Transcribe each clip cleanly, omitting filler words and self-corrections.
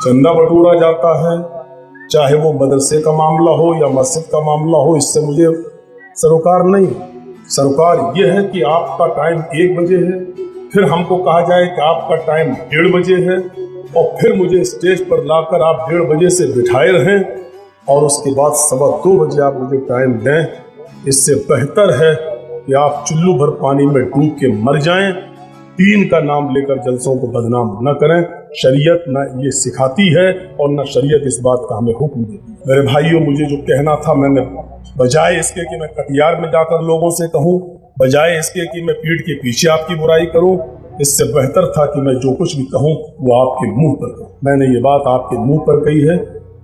चंदा बटोरा जाता है, चाहे वो मदरसे का मामला हो या मस्जिद का मामला हो, इससे मुझे सरोकार नहीं। सरोकार ये है कि आपका टाइम 1 बजे है, फिर हमको कहा जाए कि आपका टाइम 1:30 बजे है, और फिर मुझे स्टेज पर लाकर आप 1:30 बजे से बिठाए रहें और उसके बाद 2:15 बजे आप मुझे टाइम दें। इससे बेहतर है कि आप चुल्लू भर पानी में डूब के मर जाएं। दीन का नाम लेकर जलसों को बदनाम न करें। शरीयत न ये सिखाती है और न शरीयत इस बात का हमें हुक्म देती है। मेरे भाइयों, मुझे जो कहना था मैंने, बजाय इसके कि मैं कटियार में जाकर लोगों से कहूँ, बजाय इसके कि मैं पीठ के पीछे आपकी बुराई करूँ, इससे बेहतर था कि मैं जो कुछ भी कहूँ वो आपके मुंह पर कहूँ। मैंने ये बात आपके मुंह पर कही है,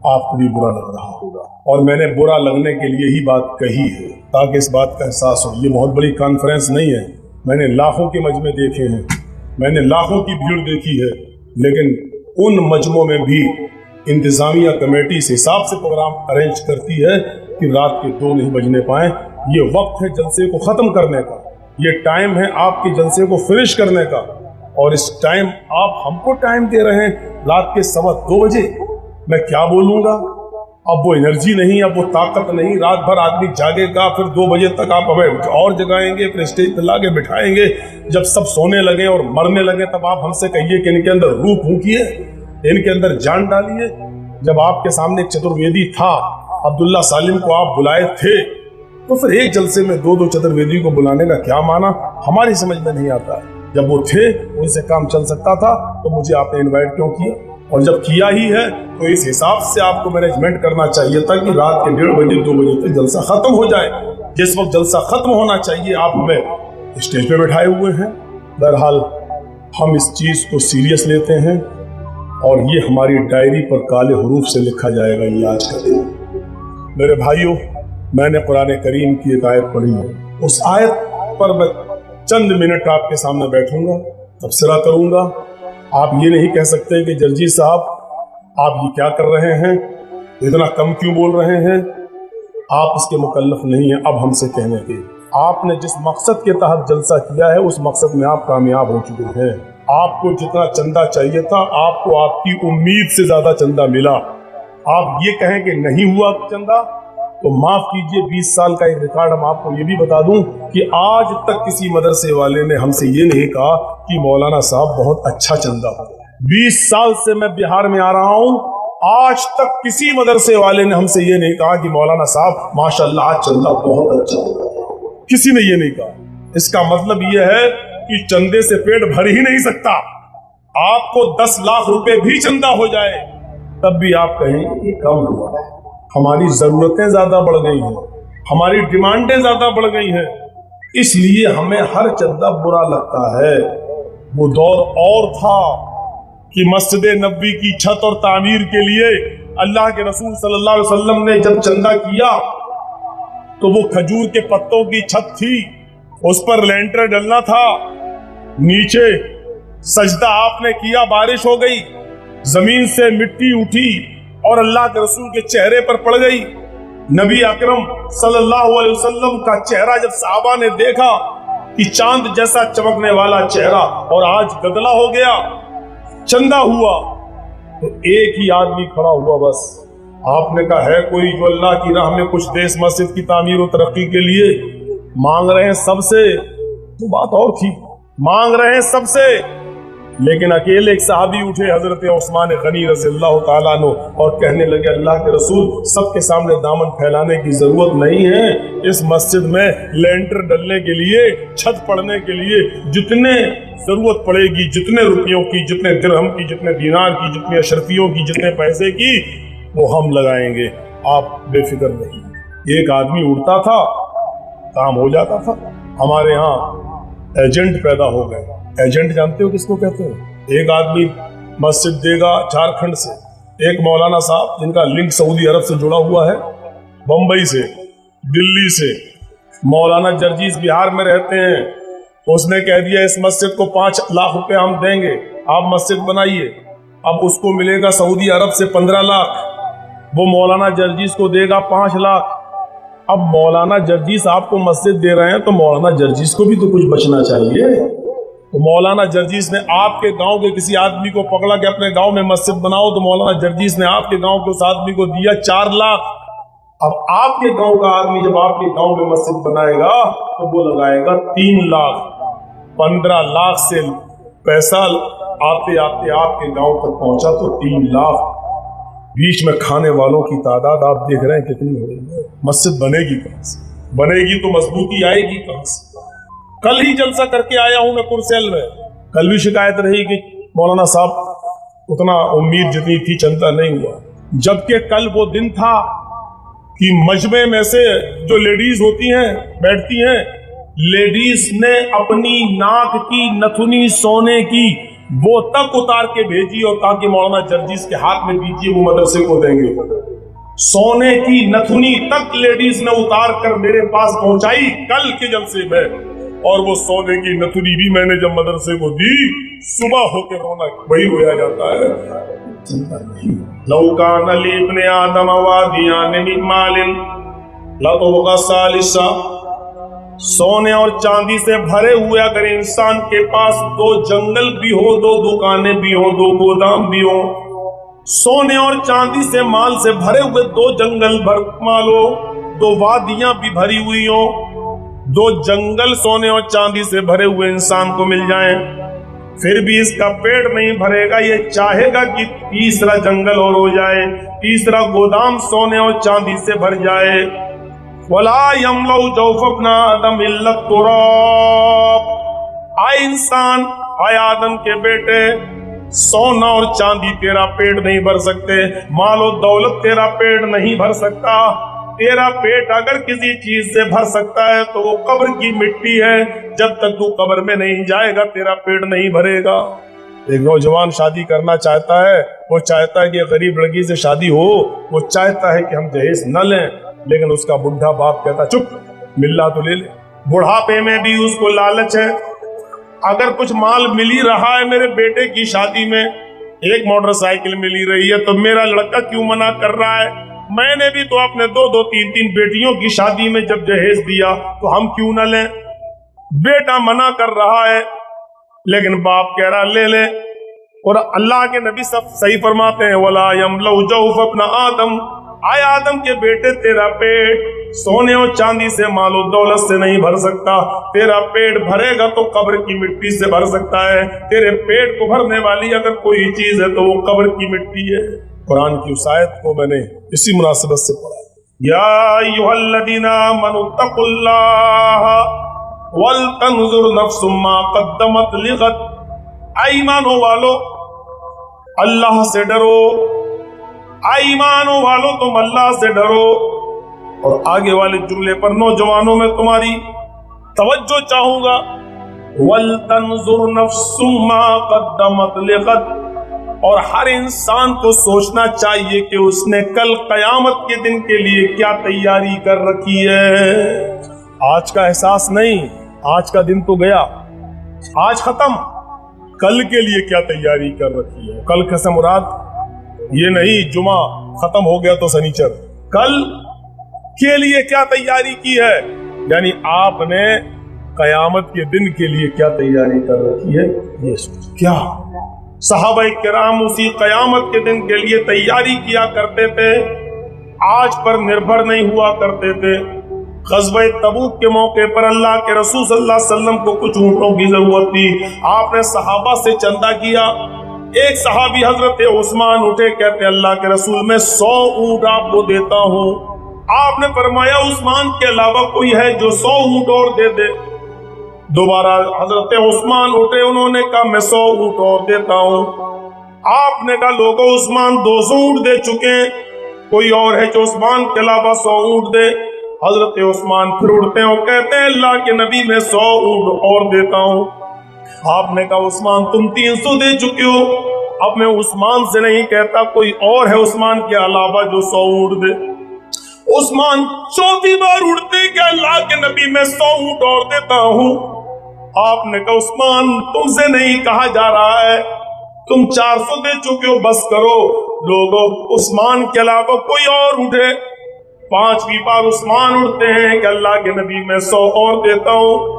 आपको भी बुरा लग रहा होगा, और मैंने बुरा लगने के लिए ही बात कही है ताकि इस बात का एहसास हो। ये बहुत बड़ी कॉन्फ्रेंस नहीं है, मैंने लाखों के मजमे देखे हैं, मैंने लाखों की भीड़ देखी है, लेकिन उन मजमों में भी इंतजामिया कमेटी इस हिसाब से प्रोग्राम अरेंज करती है कि रात के 2 नहीं बजने पाए। ये वक्त है जलसे को खत्म करने का, ये टाइम है आपके जलसे को फिनिश करने का, और इस टाइम आप हमको टाइम दे रहे हैं रात के 2:15 बजे। मैं क्या बोलूंगा? अब वो एनर्जी नहीं, अब वो ताकत नहीं। रात भर आदमी जागेगा, फिर 2 बजे तक आप हमें और जगाएंगे, फिर स्टेज पर लाके बिठाएंगे। जब सब सोने लगे और मरने लगे तब आप हमसे कहिए कि इनके अंदर रूह फूंकिए, इनके अंदर जान डालिए। जब आपके सामने एक चतुर्वेदी था, अब्दुल्ला सालिम को आप बुलाए थे, तो फिर एक जलसे में 2-2 चतुर्वेदी को बुलाने का क्या माना, हमारी समझ में नहीं आता है। जब वो थे, उनसे काम चल सकता था, तो मुझे आपने इनवाइट क्यों किया? और जब किया ही है तो इस हिसाब से आपको मैनेजमेंट करना चाहिए था कि रात के 1:30 बजे 2 बजे तक जलसा खत्म हो जाए। जिस वक्त जलसा खत्म होना चाहिए आप हमें स्टेज पे बैठाए हुए हैं। बहरहाल हम इस चीज को सीरियस लेते हैं और ये हमारी डायरी पर काले हरूफ से लिखा जाएगा ये आज का दिन। मेरे भाइयों, मैंने कुरान करीम की एक आयत पढ़ी है, उस आयत पर मैं चंद मिनट आपके सामने बैठूंगा, तबसरा करूंगा। आप ये नहीं कह सकते कि जर्जी साहब आप ये क्या कर रहे हैं, इतना कम क्यों बोल रहे हैं। आप इसके मुकल्लफ नहीं हैं अब हमसे कहने के। आपने जिस मकसद के तहत जलसा किया है उस मकसद में आप कामयाब हो चुके हैं। आपको जितना चंदा चाहिए था आपको आपकी उम्मीद से ज्यादा चंदा मिला। आप ये कहें कि नहीं हुआ चंदा तो माफ कीजिए, 20 साल का एक रिकॉर्ड हम आपको ये भी बता दूं कि आज तक किसी मदरसे वाले ने हमसे ये नहीं कहा कि मौलाना साहब बहुत अच्छा चंदा हो। 20 साल से मैं बिहार में आ रहा हूं, आज तक किसी मदरसे वाले ने हमसे ये नहीं कहा कि मौलाना साहब माशाल्लाह आज चंदा बहुत अच्छा हो। किसी ने ये नहीं कहा। इसका मतलब ये है कि चंदे से पेट भर ही नहीं सकता। आपको 10 लाख रुपए भी चंदा हो जाए तब भी आप कहें कि कम हुआ। हमारी जरूरतें ज्यादा बढ़ गई हैं, हमारी डिमांडें ज्यादा बढ़ गई हैं, इसलिए हमें हर चंदा बुरा लगता है। वो दौर और था कि मस्जिद नबवी की छत और तामीर के लिए अल्लाह के रसूल सल्लल्लाहु अलैहि वसल्लम ने जब चंदा किया तो वो खजूर के पत्तों की छत थी, उस पर लेंटर डलना था, नीचे सजदा आपने किया, बारिश हो गई, जमीन से मिट्टी उठी और अल्लाह के रसूल के चेहरे पर पड़ गई। नबी अकरम सल्लल्लाहु अलैहि वसल्लम का चेहरा जब सहाबा ने देखा कि चांद जैसा चमकने वाला चेहरा और आज गदला हो गया, चंदा हुआ, तो एक ही आदमी खड़ा हुआ बस। आपने कहा है कोई जो अल्लाह की राह में कुछ देश मस्जिद की तामीर और तरक्की के लिए मांग रहे हैं सबसे, तो बात और थी, मांग रहे हैं सबसे, लेकिन अकेले एक सहाबी उठे हजरत उस्मान गनी रज़ियल्लाहु ताला अन्हु और कहने लगे अल्लाह के रसूल सबके सामने दामन फैलाने की जरूरत नहीं है। इस मस्जिद में लेंटर डलने के लिए, छत पड़ने के लिए जितने जरूरत पड़ेगी, जितने रुपयों की, जितने दिरहम की, जितने दीनार की, जितने अशरफियों की, जितने पैसे की, वो हम लगाएंगे, आप बेफिक्र नहीं। एक आदमी उठता था, काम हो जाता था। हमारे यहाँ एजेंट पैदा हो गए। एजेंट जानते हो किसको कहते हैं? एक आदमी मस्जिद देगा झारखंड से, एक मौलाना साहब जिनका लिंक सऊदी अरब से जुड़ा हुआ है, बंबई से, दिल्ली से, मौलाना जर्जीस बिहार में रहते हैं, उसने कह दिया इस मस्जिद को 5 लाख रुपए हम देंगे, आप मस्जिद बनाइए। अब उसको मिलेगा सऊदी अरब से 15 लाख, वो मौलाना जर्जीस को देगा 5 लाख। अब मौलाना जर्जीस आपको मस्जिद दे रहे हैं तो मौलाना जर्जीस को भी तो कुछ बचना चाहिए। تو مولانا جرجیس نے آپ کے گاؤں کے کسی آدمی کو پکڑا کہ اپنے گاؤں میں مسجد بناؤ، تو مولانا جرجیس نے آپ کے گاؤں کے اس آدمی کو دیا 4 لاکھ۔ اب آپ کے گاؤں کا آدمی جب آپ کے گاؤں میں مسجد بنائے گا تو وہ لگائے گا 3 لاکھ۔ 15 لاکھ سے پیسہ آتے آتے آپ کے گاؤں تک پہنچا تو 3 لاکھ۔ بیچ میں کھانے والوں کی تعداد آپ دیکھ رہے ہیں کتنی ہو رہی ہے۔ مسجد بنے گی کہاں سے؟ بنے گی تو مضبوطی آئے گی کہاں سے؟ کل ہی جلسہ کر کے آیا ہوں میں کرسیل میں، کل بھی شکایت رہی کہ مولانا صاحب اتنا امید جتنی تھی چندہ نہیں ہوا، جبکہ کل وہ دن تھا کہ مجمع میں سے جو لیڈیز ہوتی ہیں بیٹھتی ہیں، لیڈیز نے اپنی ناک کی نتھنی سونے کی وہ تک اتار کے بھیجی اور کہا کہ مولانا جرجیس کے ہاتھ میں دیجیے، وہ مدرسے کو دیں گے۔ سونے کی نتھنی تک لیڈیز نے اتار کر میرے پاس پہنچائی کل کے جلسے میں، اور وہ سونے کی نتھنی بھی میں نے جب مدرسے کو دی، صبح ہو کے رونا وہی رویا جاتا ہے۔ لو کان لابن آدم وادیان من مال لطغى ثالثا، سونے اور چاندی سے بھرے ہوئے اگر انسان کے پاس 2 جنگل بھی ہو، 2 دکانیں بھی ہوں، 2 گودام بھی ہوں، سونے اور چاندی سے مال سے بھرے ہوئے 2 جنگل بھر مال ہو، 2 وادیاں بھی بھری ہوئی ہوں، 2 جنگل سونے اور چاندی سے بھرے ہوئے انسان کو مل جائیں، پھر بھی اس کا پیٹ نہیں بھرے گا، یہ چاہے گا کہ تیسرا جنگل اور ہو جائے، تیسرا گودام سونے اور چاندی سے بھر جائے۔ وَلَا يَمْلَأُ جَوْفَ ابْنَ آدَمَ إِلَّا التُّرَابُ، آئے انسان، آئے آدم کے بیٹے، سونا اور چاندی تیرا پیٹ نہیں بھر سکتے، مال و دولت تیرا پیٹ نہیں بھر سکتا۔ تیرا پیٹ اگر کسی چیز سے بھر سکتا ہے تو وہ قبر کی مٹی ہے، جب تک تو قبر میں نہیں جائے گا تیرا پیٹ نہیں بھرے گا۔ ایک نوجوان شادی کرنا چاہتا ہے، وہ چاہتا ہے کہ غریب لڑکی سے شادی ہو، وہ چاہتا ہے کہ ہم جہیز نہ لیں، لیکن اس کا بڈھا باپ کہتا چپ، ملا تو لے لے۔ بڑھاپے میں بھی اس کو لالچ ہے، اگر کچھ مال مل ہی رہا ہے میرے بیٹے کی شادی میں، ایک موٹر سائیکل ملی رہی ہے، تو میرا لڑکا کیوں منع کر رہا ہے؟ میں نے بھی تو اپنے 2 3 بیٹیوں کی شادی میں جب جہیز دیا تو ہم کیوں نہ لیں؟ بیٹا منع کر رہا ہے لیکن باپ کہہ رہا لے لے۔ اور اللہ کے نبی سب صحیح فرماتے ہیں وَلَا يَمْلَأُ جَوْفَ ابْنَ آدم، آئے آدم کے بیٹے تیرا پیٹ سونے اور چاندی سے مال و دولت سے نہیں بھر سکتا، تیرا پیٹ بھرے گا تو قبر کی مٹی سے بھر سکتا ہے۔ تیرے پیٹ کو بھرنے والی اگر کوئی چیز ہے تو وہ قبر کی مٹی ہے۔ قرآن کی اس آیت کو میں نے اسی مناسبت سے پڑھا، یا ایھا الذین آمنوا اتقوا اللہ ولتنظر نفس ما قدمت لغد، ایمانوں والو اللہ سے ڈرو، ایمانوں والو تم اللہ سے ڈرو۔ اور آگے والے جملے پر نوجوانوں میں تمہاری توجہ چاہوں گا، ولتنظر نفس ما قدمت لغد، اور ہر انسان کو سوچنا چاہیے کہ اس نے کل قیامت کے دن کے لیے کیا تیاری کر رکھی ہے۔ آج کا احساس نہیں، آج کا دن تو گیا، آج ختم، کل کے لیے کیا تیاری کر رکھی ہے۔ کل سے مراد یہ نہیں جمعہ ختم ہو گیا تو سنیچر، کل کے لیے کیا تیاری کی ہے، یعنی آپ نے قیامت کے دن کے لیے کیا تیاری کر رکھی ہے، یہ سوچ۔ کیا صحابہ کرام اسی قیامت کے دن کے لیے تیاری کیا کرتے تھے، آج پر نربھر نہیں ہوا کرتے تھے۔ غزوہ تبوک کے موقع پر اللہ کے رسول صلی اللہ علیہ وسلم کو کچھ اونٹوں کی ضرورت تھی، آپ نے صحابہ سے چندہ کیا۔ ایک صحابی حضرت عثمان اٹھے، کہتے اللہ کے رسول میں 100 اونٹ آپ کو دیتا ہوں۔ آپ نے فرمایا عثمان کے علاوہ کوئی ہے جو 100 اونٹ اور دے دے؟ دوبارہ حضرت عثمان اٹھے، انہوں نے کہا میں 100 اونٹ اور دیتا ہوں۔ آپ نے کہا لوگوں عثمان 200 اونٹ دے چکے ہیں، کوئی اور ہے جو عثمان کے علاوہ 100 اونٹ دے؟ حضرت عثمان پھر اٹھتے ہیں اور کہتے ہیں اللہ کے نبی میں 100 اونٹ اور دیتا ہوں۔ آپ نے کہا عثمان تم 300 دے چکے ہو، اب میں عثمان سے نہیں کہتا، کوئی اور ہے عثمان کے علاوہ جو 100 اونٹ دے؟ عثمان چوتھی بار اٹھتے کہ اللہ کے نبی میں 100 اونٹ اور دیتا ہوں۔ آپ نے کہا عثمان تم سے نہیں کہا جا رہا ہے، تم 400 دے چکے ہو، بس کرو۔ لوگوں عثمان کے علاوہ کوئی اور اٹھے، 5ویں بار عثمان اٹھتے ہیں کہ اللہ کے نبی میں 100 اور دیتا ہوں۔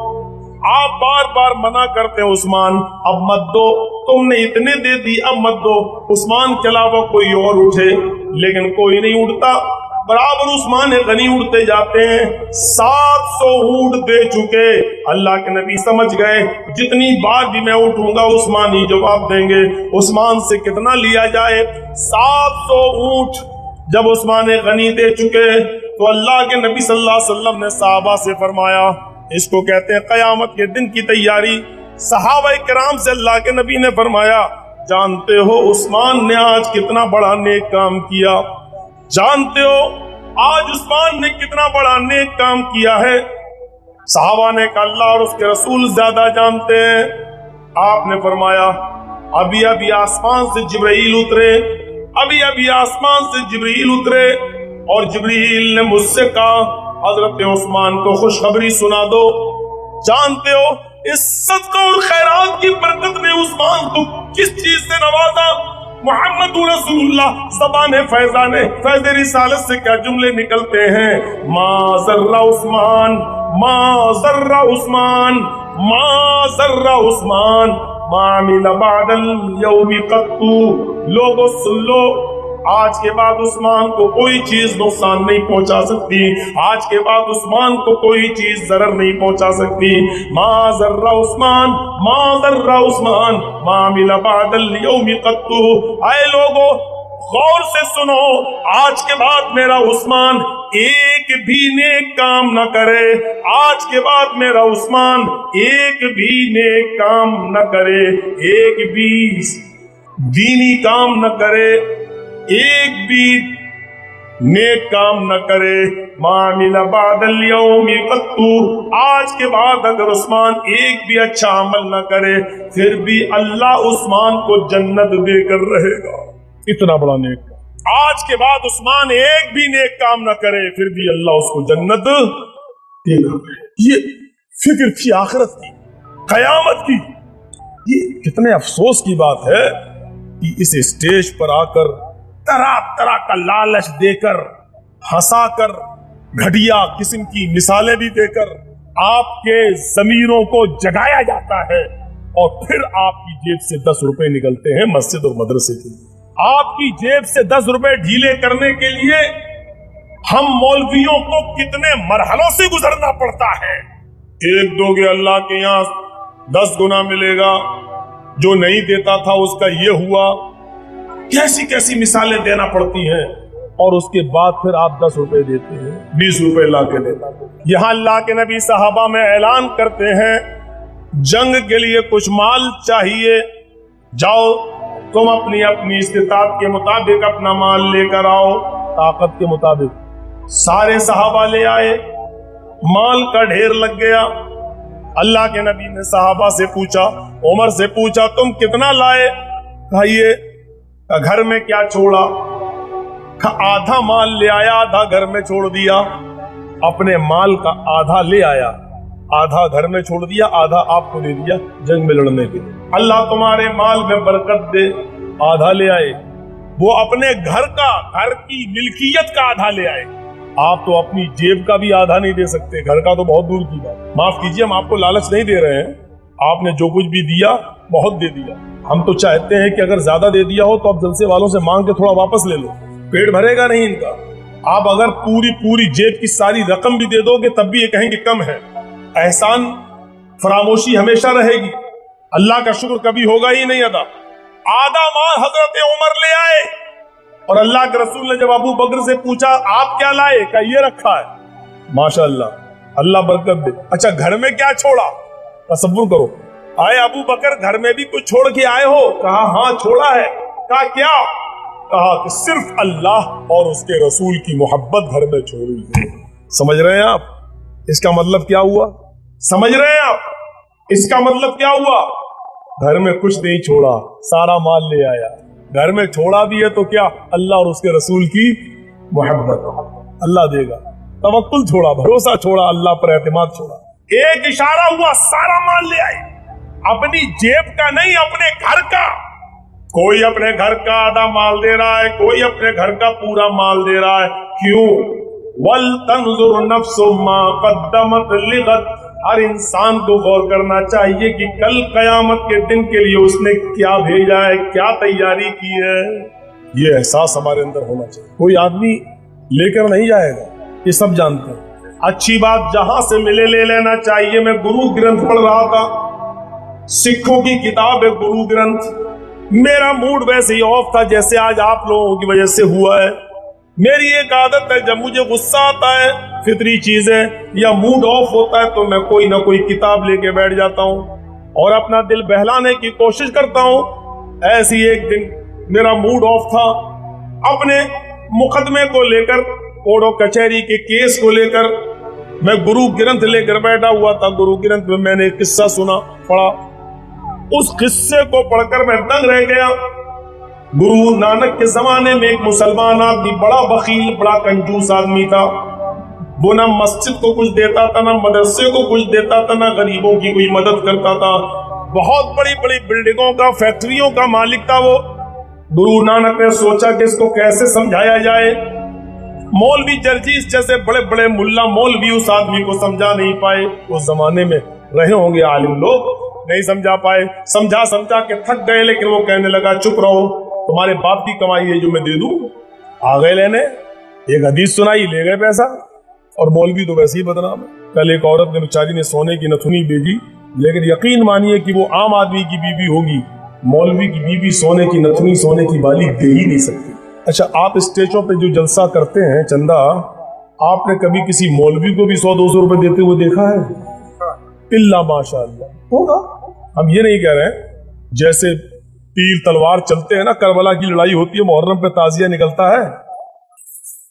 आप बार बार मना करते हैं उस्मान अब मत दो, तुमने इतने दे दी अब मत दो। उस्मान के अलावा कोई और उठे लेकिन कोई नहीं उठता, बराबर उस्मान गनी उड़ते जाते हैं। 700 ऊंट दे चुके। अल्लाह के नबी समझ गए जितनी बार भी मैं उठूंगा उस्मान ही जवाब देंगे, उस्मान से कितना लिया जाए। 700 ऊंट जब उस्मान गनी दे चुके तो अल्लाह के नबी सल्लल्लाहु अलैहि वसल्लम ने सहाबा से फरमाया, इसको कहते हैं कयामत के दिन की तैयारी। सहाबा किराम से अल्लाह के नबी ने फरमाया, जानते हो उस्मान ने आज कितना बड़ा नेक काम किया, जानते हो आज उस्मान ने कितना बड़ा नेक काम किया है। सहाबा ने कहा अल्लाह और उसके रसूल ज्यादा जानते हैं। आपने फरमाया अभी अभी आसमान से जिब्रील उतरे, अभी अभी आसमान से जिब्रील उतरे और जिब्रील ने मुझसे कहा हजरत उस्मान को खुशखबरी सुना दो। जानते हो इस सदका और खैरात की बरकत ने उस्मान को किस चीज से नवाजा। मोहम्मद रसूलुल्लाह ज़बान फैज़ाने फैज़ रिसालत से क्या जुमले निकलते हैं, मा ज़र्रा उस्मान, मा ज़र्रा उस्मान, मा ज़र्रा उस्मान, मा अमिला बादल यौमी क़त्तु। लोगों सुन लो, आज के बाद उस्मान को कोई चीज नुकसान नहीं पहुंचा सकती, आज के बाद उस्मान को कोई चीज जरर नहीं पहुंचा सकती। मा ज़र्रा उस्मान, मा ज़र्रा उस्मान, मा अमिला बादल यौमी क़त्तु। आए लोगों गौर से सुनो, आज के बाद मेरा उस्मान एक भी नेक काम न करे, आज के बाद मेरा उस्मान एक भी नेक काम न करे, एक भी दीनी काम न करे, एक भी नेक काम न करे। मामिला बादल यौमी क़त्तु। आज के बाद अगर उस्मान एक भी अच्छा अमल न करे फिर भी अल्लाह उस्मान को जन्नत देकर रहेगा। इतना बड़ा नेक। आज के बाद उस्मान एक भी नेक काम न करे फिर भी अल्लाह उसको जन्नत देगा। ये फिक्र थी आखिरत की, कयामत की। ये कितने अफसोस की बात है कि इस स्टेज पर आकर तरह तरह का लालच देकर, हंसाकर, घटिया किस्म की मिसालें भी देकर आपके ज़मीरों को जगाया जाता है और फिर आपकी जेब से 10 रुपए निकलते हैं मस्जिद और मदरसे के लिए। आपकी जेब से 10 रुपए ढीले करने के लिए हम मौलवियों को कितने मरहलों से गुजरना पड़ता है। एक दोगे अल्लाह के यहाँ 10 गुना मिलेगा, जो नहीं देता था उसका ये हुआ। कैसी कैसी मिसालें देना पड़ती हैं और उसके बाद फिर आप 10 रुपए देते हैं, 20 रुपए ला के देता। यहाँ अल्लाह के नबी सहाबा में ऐलान करते हैं जंग के लिए कुछ माल चाहिए, जाओ तुम अपनी अपनी इस्तिताअत के मुताबिक अपना माल लेकर आओ, ताकत के मुताबिक। सारे सहाबा ले आए, माल का ढेर लग गया। अल्लाह के नबी ने सहाबा से पूछा, उमर से पूछा तुम कितना लाए? कहा ये। घर में क्या छोड़ा? आधा माल ले आया, आधा घर में छोड़ दिया। अपने माल का आधा ले आया, आधा घर में छोड़ दिया, आधा आपको दे दिया जंग में लड़ने के लिए। अल्लाह तुम्हारे माल में बरकत दे। आधा ले आए, वो अपने घर की मिल्कियत का आधा ले आए। आप तो अपनी जेब का भी आधा नहीं दे सकते, घर का तो बहुत दूर की बात। माफ कीजिए, हम आपको लालच नहीं दे रहे हैं, आपने जो कुछ भी दिया बहुत दे दिया। हम तो चाहते हैं कि अगर ज्यादा दे दिया हो तो आप जलसे वालों से मांग के थोड़ा वापस ले लो, पेट भरेगा नहीं इनका। आप अगर पूरी जेब की सारी रकम भी दे दोगे तब भी ये कहेंगे कम है। एहसान फरामोशी हमेशा रहेगी, अल्लाह का शुक्र कभी होगा ही नहीं अदा। आधा माल हजरत उमर ले आए और अल्लाह के रसूल ने जब अबू बकर से पूछा आप क्या लाए? का ये रखा है। माशाअल्लाह, अल्लाह बरकत दे। अच्छा घर में क्या छोड़ा? तसव्वुर करो, आए अबू बकर घर में भी कुछ छोड़ के आए हो? कहा हाँ छोड़ा है। कहा क्या? कहा कि सिर्फ अल्लाह और उसके रसूल की मोहब्बत घर में छोड़ी है। समझ रहे हैं आप इसका मतलब क्या हुआ? समझ रहे हैं आप इसका मतलब क्या हुआ? घर में कुछ नहीं छोड़ा, सारा माल ले आया। घर में छोड़ा भी है तो क्या? अल्लाह और उसके रसूल की मोहब्बत, अल्लाह देगा। तवक्कुल छोड़ा, भरोसा छोड़ा, अल्लाह पर एतमाद छोड़ा। एक इशारा हुआ, सारा माल ले आए। अपनी जेब का नहीं, अपने घर का। कोई अपने घर का आधा माल दे रहा है, कोई अपने घर का पूरा माल दे रहा है। क्यों? वल तंजुर नफ्सु मा क़द्दमत लिगद। ہر انسان کو غور کرنا چاہیے کہ کل قیامت کے دن کے لیے اس نے کیا بھیجا ہے, کیا تیاری کی ہے. یہ احساس ہمارے اندر ہونا چاہیے. کوئی آدمی لے کر نہیں جائے گا, یہ سب جانتے ہیں. اچھی بات جہاں سے ملے لے لینا چاہیے. میں گرو گرنتھ پڑھ رہا تھا, سکھوں کی کتاب ہے گرو گرنتھ. میرا موڈ ویسے ہی آف تھا جیسے آج آپ لوگوں کی وجہ سے ہوا ہے. میری ایک عادت ہے, جب مجھے غصہ آتا ہے, فطری چیز ہے, یا موڈ آف ہوتا ہے, تو میں کوئی نہ کوئی کتاب لے کے بیٹھ جاتا ہوں اور اپنا دل بہلانے کی کوشش کرتا ہوں. ایسی ایک دن میرا موڈ آف تھا. اپنے مقدمے کو لے کر, کوڑوں کچہری کے کیس کو لے کر میں گرو گرنتھ لے کر بیٹھا ہوا تھا. گرو گرنتھ میں نے ایک قصہ سنا, پڑھا. اس قصے کو پڑھ کر میں دنگ رہ گیا. گرو نانک کے زمانے میں ایک مسلمان آدمی, بڑا بخیل, بڑا کنجوس آدمی تھا. وہ نہ مسجد کو کچھ دیتا تھا, نہ مدرسے کو کچھ دیتا تھا, نہ غریبوں کی کوئی مدد کرتا تھا. بہت بڑی بڑی بلڈنگوں کا, فیکٹریوں کا مالک تھا وہ. گرو نانک نے سوچا کہ اس کو کیسے سمجھایا جائے. مولوی جرجیس جیسے بڑے بڑے ملا مولوی اس آدمی کو سمجھا نہیں پائے. اس زمانے میں رہے ہوں گے عالم لوگ, نہیں سمجھا پائے. سمجھا کے تھک گئے, لیکن وہ کہنے لگا چپ رہو, تمہارے باپ کی کمائی ہے جو میں دے دوں. آ گئے لینے, ایک حدیث سنائی, لے گئے پیسہ. اور مولوی تو ویسے ہی بدنام ہے. کل ایک عورت نے بیچاری نے سونے کی نتھنی بھیجی, لیکن یقین مانیے کہ وہ عام آدمی کی بیوی ہوگی. مولوی کی بیوی سونے کی نتھنی, سونے کی بالی دے ہی نہیں سکتی. اچھا, آپ اسٹیجوں پہ جو جلسہ کرتے ہیں چندہ, آپ نے کبھی کسی مولوی کو بھی 100-200 روپے دیتے ہوئے دیکھا ہے؟ اللہ ماشاء اللہ ہوگا. ہم یہ نہیں کہہ رہے ہیں, جیسے تیر تلوار چلتے ہیں نا, کربلا کی لڑائی ہوتی ہے, محرم پہ تعزیہ نکلتا ہے,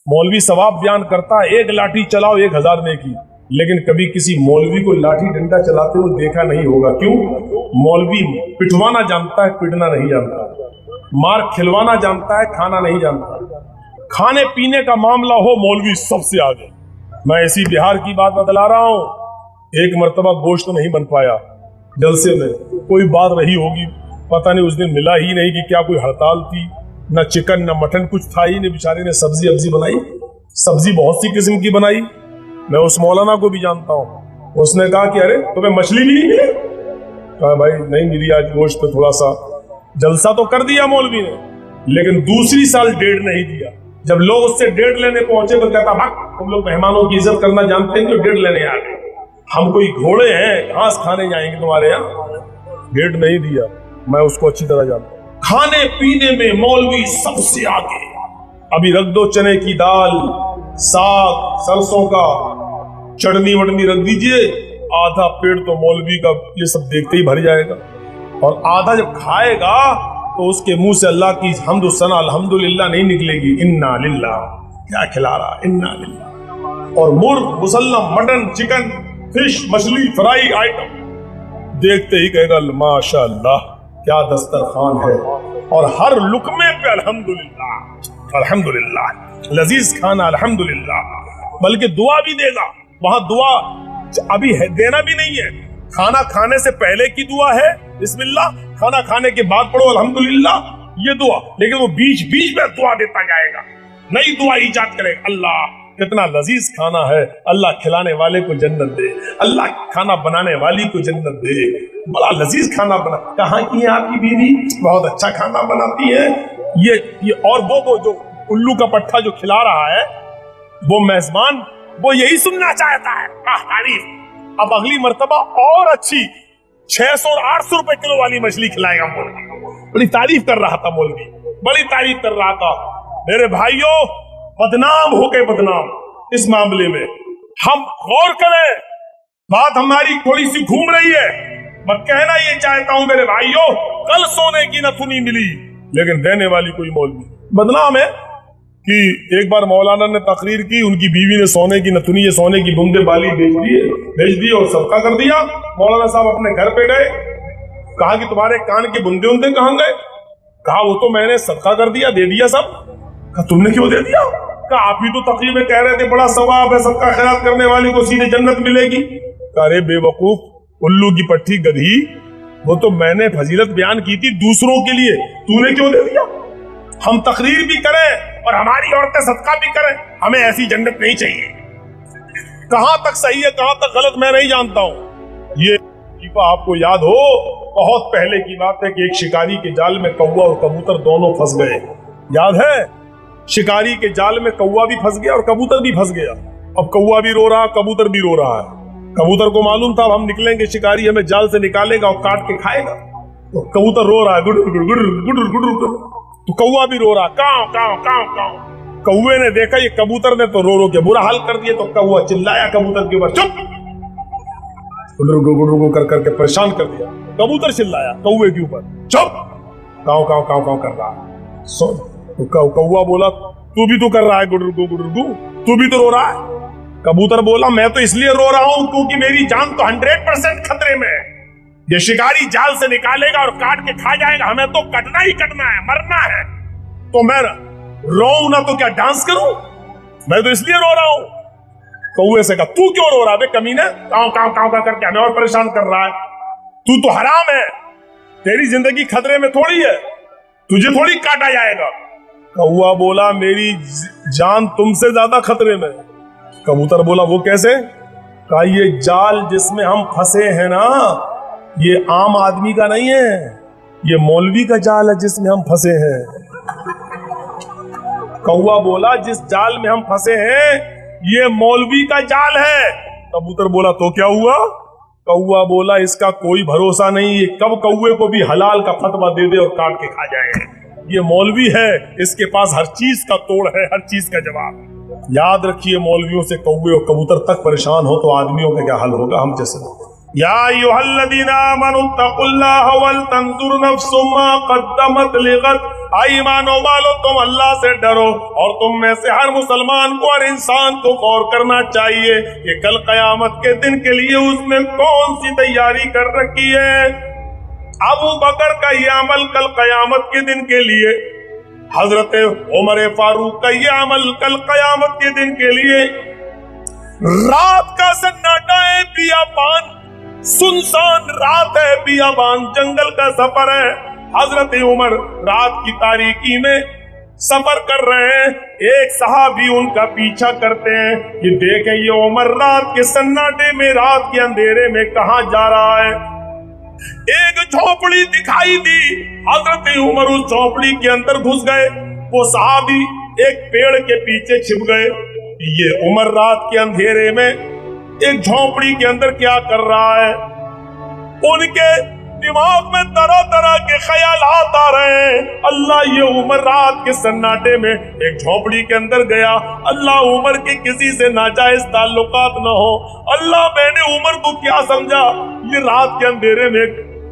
مولوی ثواب بیان کرتا ہے, ایک لاٹھی چلاؤ 1000 نیکی. لیکن کبھی کسی مولوی کو لاٹھی ڈنڈا چلاتے ہوئے دیکھا نہیں ہوگا. کیوں؟ مولوی پٹوانا جانتا ہے, پیٹنا نہیں جانتا. مار کھلوانا جانتا ہے, کھانا نہیں جانتا. کھانے پینے کا معاملہ ہو, مولوی سب سے آگے. میں اسی بہار کی بات بتلا رہا ہوں. ایک مرتبہ گوشت نہیں بن پایا جلسے میں, کوئی بات رہی ہوگی, پتہ نہیں اس دن ملا ہی نہیں کہ کیا کوئی ہڑتال تھی, نہ چکن نہ مٹن کچھ تھا ہی نہیں. بیچارے نے سبزی ابزی بنائی, سبزی بہت سی قسم کی بنائی. میں اس مولانا کو بھی جانتا ہوں. اس نے کہا کہ ارے تمہیں مچھلی بھی نہیں ملی؟ کہا بھائی نہیں ملی, آج گوشت پہ تھوڑا سا. جلسہ تو کر دیا مولوی نے, لیکن دوسری سال 1.5 نہیں دیا. جب لوگ اس سے 1.5 لینے پہنچے تو کہتا بھاگ, تم لوگ مہمانوں کی عزت کرنا جانتے ہیں, جو 1.5 لینے آ گئے. ہم کوئی گھوڑے ہیں, گھاس کھانے جائیں گے تمہارے یہاں؟ 1.5 نہیں دیا. میں اس کو اچھی طرح جانتا ہوں. کھانے پینے میں مولوی سب سے آگے. ابھی رکھ دو چنے کی دال, ساگ, سرسوں کا, چٹنی وٹنی رکھ دیجئے, آدھا پیٹ تو مولوی کا یہ سب دیکھتے ہی بھر جائے گا. اور آدھا جب کھائے گا تو اس کے منہ سے اللہ کی حمد و ثنا الحمدللہ نہیں نکلے گی. انا للہ, کیا کھلا رہا, انا للہ. اور مرغ, مسلم, مٹن, چکن, فش, مچھلی, فرائی آئٹم دیکھتے ہی کہے گا ماشاء اللہ کیا دسترخوان ہے. اور ہر لقمے پہ الحمدللہ, الحمدللہ, لذیذ کھانا الحمدللہ. بلکہ دعا بھی دے گا. وہاں دعا ابھی دینا بھی نہیں ہے, کھانا کھانے سے پہلے کی دعا ہے بسم اللہ, کھانا کھانے کے بعد پڑھو الحمدللہ, یہ دعا. لیکن وہ بیچ بیچ میں دعا دیتا جائے گا, نئی دعا ایجاد کرے گا. اللہ کتنا لذیذ کھانا ہے, اللہ کھلانے والے کو جنت دے, اللہ کھانا بنانے والی کو جنت دے, بڑا لذیذ کھانا بنا. کہاں کی ہے آپ کی بیوی؟ بہت اچھا کھانا بناتی ہے. یہ اور وہ جو الو کا پٹھا جو کھلا رہا ہے, وہ میزبان وہ یہی سننا چاہتا ہے, تعریف. اب اگلی مرتبہ اور اچھی 600 اور 800 روپے کلو والی مچھلی کھلائے گا مولوی. بڑی تعریف کر رہا تھا مولوی, بڑی تعریف کر رہا تھا. میرے بھائیوں, بدنام ہو گئے, بدنام اس معاملے میں. ہم غور کریں, بات ہماری تھوڑی سی گھوم رہی ہے. میں کہنا یہ چاہتا ہوں میرے بھائیوں, کل سونے کی نتھنی ملی لیکن دینے والی کوئی مولوی. بدنام ہے کہ ایک بار مولانا نے تقریر کی, ان کی بیوی نے سونے کی نتھنی, یہ سونے کی بندے بالی بیچ دی اور صدقہ کر دیا. مولانا صاحب اپنے گھر پہ گئے, کہا کہ تمہارے کان کے بندے اندے کہاں گئے؟ کہا وہ تو میں نے صدقہ کر دیا, دے دیا سب. کہا تم نے کیوں دے دیا؟ کہا آپ ہی تو تقریر میں کہہ رہے تھے بڑا ثواب ہے, صدقہ خیرات کرنے والی کو سیدھے جنت ملے گی. کہا ارے بے وقوف, الو کی پٹھی گدھی, وہ تو میں نے فضیلت بیان کی تھی دوسروں کے لیے, تو نے کیوں دے دیا؟ ہم تقریر بھی کریں اور ہماری عورتیں صدقہ بھی کریں, ہمیں ایسی جنت نہیں چاہیے. कहां तक सही है कहां तक गलत मैं नहीं जानता हूं। ये आपको याद हो, बहुत पहले की बात है कि एक शिकारी के जाल में कौवा और कबूतर दोनों फंस गए। याद है, शिकारी के जाल में कौवा भी फंस गया और कबूतर भी फंस गया। अब कौवा भी रो रहा, कबूतर भी रो रहा है। कबूतर को मालूम था हम निकलेंगे, शिकारी हमें जाल से निकालेगा और काट के खाएगा। तो कबूतर रो रहा है, गुडुर गुडुर गुडुर गुडुर गुडुर। तो कौवा भी रो रहा, काव काव काव काव। कौवे ने देखा ये कबूतर ने तो रो रो के बुरा हाल कर दिया, तो कौवा चिल्लाया कबूतर के ऊपर, चुप, गुडुर गुडुर कर करके परेशान कर दिया। कबूतर चिल्लाया कौवे के ऊपर, चुप, काव काव काव काव कर रहा है। सुन, तो कौवा बोला तू भी तो कर रहा है गुडुर गुडुर, तू भी तो रो रहा है। कबूतर बोला मैं तो इसलिए रो रहा हूं क्योंकि मेरी जान तो 100% खतरे में है। ये शिकारी जाल से निकालेगा और काट के खा जाएगा, हमें तो कटना ही कटना है, मरना है। तो मैं रोऊं ना तो क्या डांस करूं? मैं तो इसलिए रो रहा हूं। कौवे से कहा तू क्यों रो रहा है कमीने, काव काव काव करके हमें और परेशान कर रहा है। तू तो हराम है, तेरी जिंदगी खतरे में थोड़ी है, तुझे थोड़ी काटा जाएगा। कौवा बोला मेरी जान तुमसे ज्यादा खतरे में। कबूतर बोला वो कैसे? कहा ये जाल जिसमें हम फंसे हैं ना, ये आम आदमी का नहीं है, ये मौलवी का जाल है जिसमें हम फंसे हैं। कौवा बोला जिस जाल में हम फंसे हैं ये मौलवी का जाल है। कबूतर बोला तो क्या हुआ? कौवा बोला इसका कोई भरोसा नहीं, ये कब कौवे को भी हलाल का फतवा दे दे और काट के खा जाए। ये मौलवी है, इसके पास हर चीज का तोड़ है, हर चीज का जवाब। याद रखिए, मौलवियों से कौवे और कबूतर तक परेशान हो तो आदमियों का क्या हाल होगा हम जैसे। या अय्युहल्लज़ीना आमनू तक़ुल्लाह वल तंजुर नफ्सुम मा क़द्दमत लिग़द। ईमानो वालो तुम अल्लाह से डरो और तुम में से हर मुसलमान को, हर इंसान को गौर करना चाहिए कि कल क़यामत के दिन के लिए उसने कौन सी तैयारी कर रखी है। अबू बकर का ये अमल कल क़यामत के दिन के लिए, हजरत उमर फारूक का ये अमल कल क़यामत के दिन के लिए। रात का सन्नाटा है, बियाबान सुनसान रात है, बियाबान जंगल का सफर है। हजरत उमर रात की तारीकी में सफर कर रहे हैं, एक सहाबी उनका पीछा करते हैं कि देखें ये उमर रात के सन्नाटे में, रात के अंधेरे में कहां जा रहा है। एक झोपड़ी दिखाई दी, हजरत उमर उस झोपड़ी के अंदर घुस गए। वो सहाबी एक पेड़ के पीछे छिप गए। ये उमर रात के अंधेरे में एक झोपड़ी के अंदर क्या कर रहा है? उनके दिमाग में तरह तरह के ख्यालात आ रहे हैं। अल्लाह ये उमर रात के सन्नाटे में एक झोपड़ी के अंदर गया, अल्लाह उमर के किसी से नाजायज ताल्लुकात न हो। अल्लाह मैंने उमर को क्या समझा, ये रात के अंधेरे में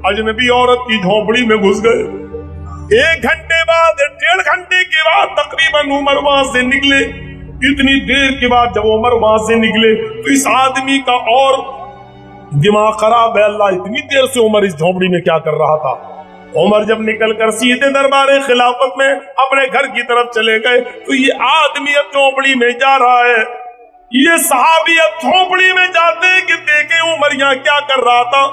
अजनबी औरत की झोपड़ी में घुस गए। 1 घंटे बाद, 1.5 घंटे के बाद तकरीबन उमर वहां से निकले। इतनी देर के बाद जब उमर वहां से निकले तो इस आदमी का और दिमाग खराब है। अल्लाह इतनी देर से उमर इस झोपड़ी में क्या कर रहा था। उमर जब निकलकर सीधे दरबारे खिलाफत में अपने घर की तरफ चले गए तो ये आदमी अब झोपड़ी में जा रहा है। ये सहाबी अब झोपड़ी में जाते हैं कि देखे उमर यहाँ क्या कर रहा था।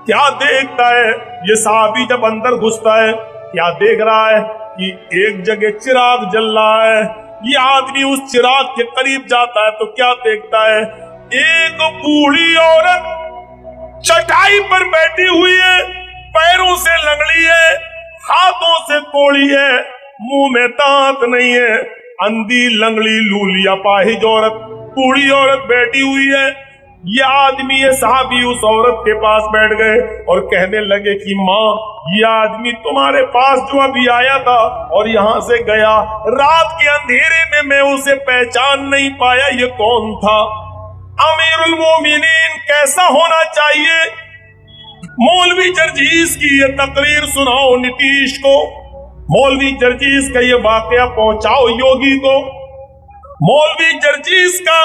क्या देखता है ये सहाबी जब अंदर घुसता है, क्या देख रहा है कि एक जगह चिराग जल रहा है। ये आदमी उस चिराग के करीब जाता है तो क्या देखता है, एक बूढ़ी औरत चटाई पर बैठी हुई है, पैरों से लंगड़ी है, हाथों से कोड़ी है, मुंह में दांत नहीं है, अंधी लंगड़ी लूलिया पाहिज औरत, बूढ़ी औरत बैठी हुई है। ये आदमी, ये साहबी उस औरत के पास बैठ गए और कहने लगे कि माँ, ये आदमी तुम्हारे पास जो अभी आया था और यहाँ से गया, रात के अंधेरे में मैं उसे पहचान नहीं पाया, ये कौन था? अमीरुल मोमिनीन कैसा होना चाहिए? मौलवी जर्जीस की ये तकरीर सुनाओ नीतीश को, मौलवी जर्जीस का ये वाकया पहुंचाओ योगी को, मौलवी जर्जीस का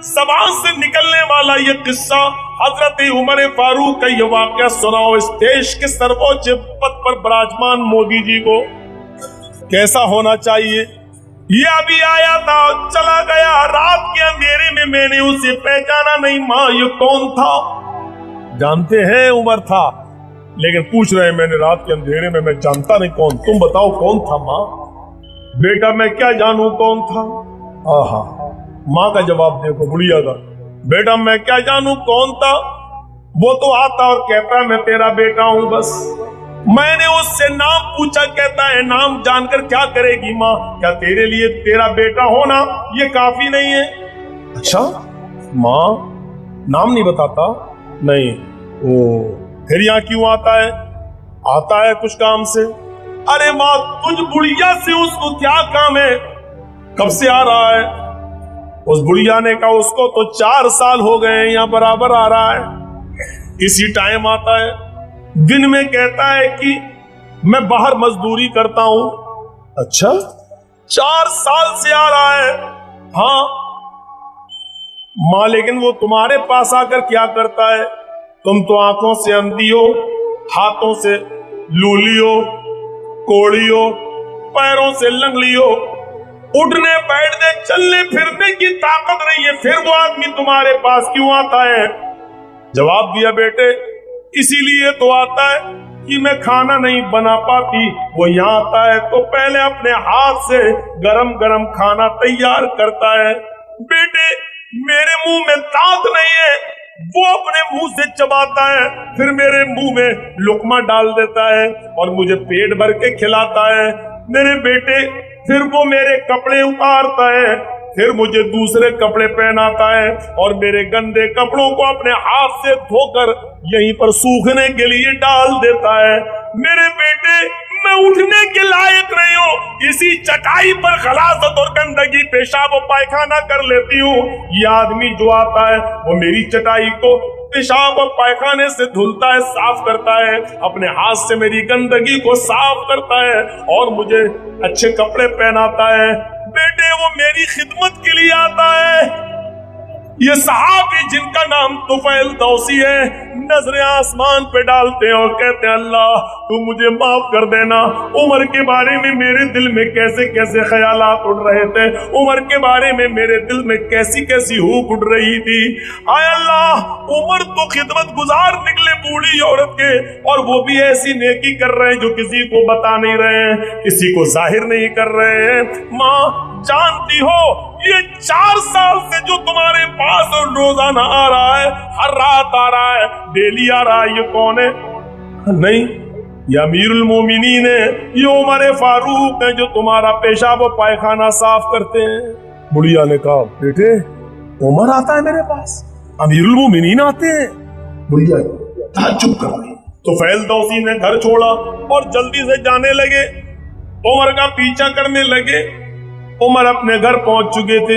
ज़बान से निकलने वाला ये किस्सा, हजरत उमर फारूक का ये वाकया सुनाओ इस देश के सर्वोच्च पद पर विराजमान मोदी जी को। कैसा होना चाहिए? ये अभी आया था, चला गया, रात के अंधेरे में मैंने उसे पहचाना नहीं। माँ, ये कौन था? जानते हैं उमर था, लेकिन पूछ रहे मैंने रात के अंधेरे में, मैं जानता नहीं कौन, तुम बताओ कौन था माँ? बेटा मैं क्या जानूं कौन था? आहा, माँ का जवाब देखो, बुढ़िया का। بیٹا मैं क्या जानूं कौन था, वो तो आता और कहता है मैं तेरा बेटा हूं बस। मैंने उससे नाम पूछा, कहता है नाम जानकर क्या करेगी माँ, क्या तेरे लिए तेरा बेटा होना ये काफी नहीं है? अच्छा माँ नाम नहीं बताता? नहीं। ओ फिर यहाँ क्यों आता है? आता है कुछ काम से। अरे माँ तुझ बुढ़िया से उसको क्या काम है, कब से आ रहा है? उस बुढ़िया ने कहा उसको तो 4 साल हो गए यहाँ बराबर आ रहा है, इसी टाइम आता है। दिन में कहता है कि मैं बाहर मजदूरी करता हूं। अच्छा 4 साल से आ रहा है? हाँ माँ लेकिन वो तुम्हारे पास आकर क्या करता है? तुम तो आंखों से अंधी हो, हाथों से लूली हो, कोड़ी हो, पैरों से लंगड़ी हो, उठने बैठने चलने फिरने की ताकत नहीं है, फिर वो आदमी तुम्हारे पास क्यों आता है? जवाब दिया बेटे इसीलिए तो आता है कि मैं खाना नहीं बना पाती, वो यहाँ आता है तो पहले अपने हाथ से गरम गरम खाना तैयार करता है। बेटे मेरे मुंह में दांत नहीं है, वो अपने मुंह से चबाता है, फिर मेरे मुंह में लुकमा डाल देता है और मुझे पेट भर के खिलाता है। मेरे बेटे फिर वो मेरे कपड़े उतारता है, फिर मुझे दूसरे कपड़े पहनाता है और मेरे गंदे कपड़ों को अपने हाथ से धोकर यहीं पर सूखने के लिए डाल देता है। मेरे बेटे मैं उठने के लायक नहीं हूँ, इसी चटाई पर खलासत और गंदगी पेशाब और पायखाना कर लेती हूँ। ये आदमी जो आता है वो मेरी चटाई को पेशाब और पायखाने से धुलता है, साफ करता है, अपने हाथ से मेरी गंदगी को साफ करता है और मुझे अच्छे कपड़े पहनाता है। बेटे वो मेरी खिदमत के लिए आता है। ये सहाबी जिनका नाम तुफैल दौसी है नजरें आसमान पे डालते हैं और कहते हैं अल्लाह तू मुझे माफ कर देना। उमर के बारे में मेरे दिल में कैसे कैसे ख्यालात उड़ रहे थे, उमर के बारे में मेरे दिल में कैसी कैसी हुक उड़ रही थी। आय अल्लाह उमर तो खिदमत गुजार निकले बूढ़ी औरत के, और वो भी ऐसी नेकी कर रहे हैं जो किसी को बता नहीं रहे हैं, किसी को जाहिर नहीं कर रहे हैं। माँ जानती हो ये 4 साल से जो तुम्हारे पास रोजाना आ रहा है, हर रात आ रहा है, डेली आ रहा है, ये कौन है? नहीं ये अमीरुल मोमिनीन है, ये उमर फारूक है जो तुम्हारा पेशाब और पायखाना साफ करते हैं। बुढ़िया ने कहा बेटे उमर आता है मेरे पास, अमीरुल मोमिनीन आते हैं? बुढ़िया ताज्जुब कर रही। तो फैल दौसी ने घर छोड़ा और जल्दी से जाने लगे, उमर का पीछा करने लगे। उमर अपने घर पहुंच चुके थे।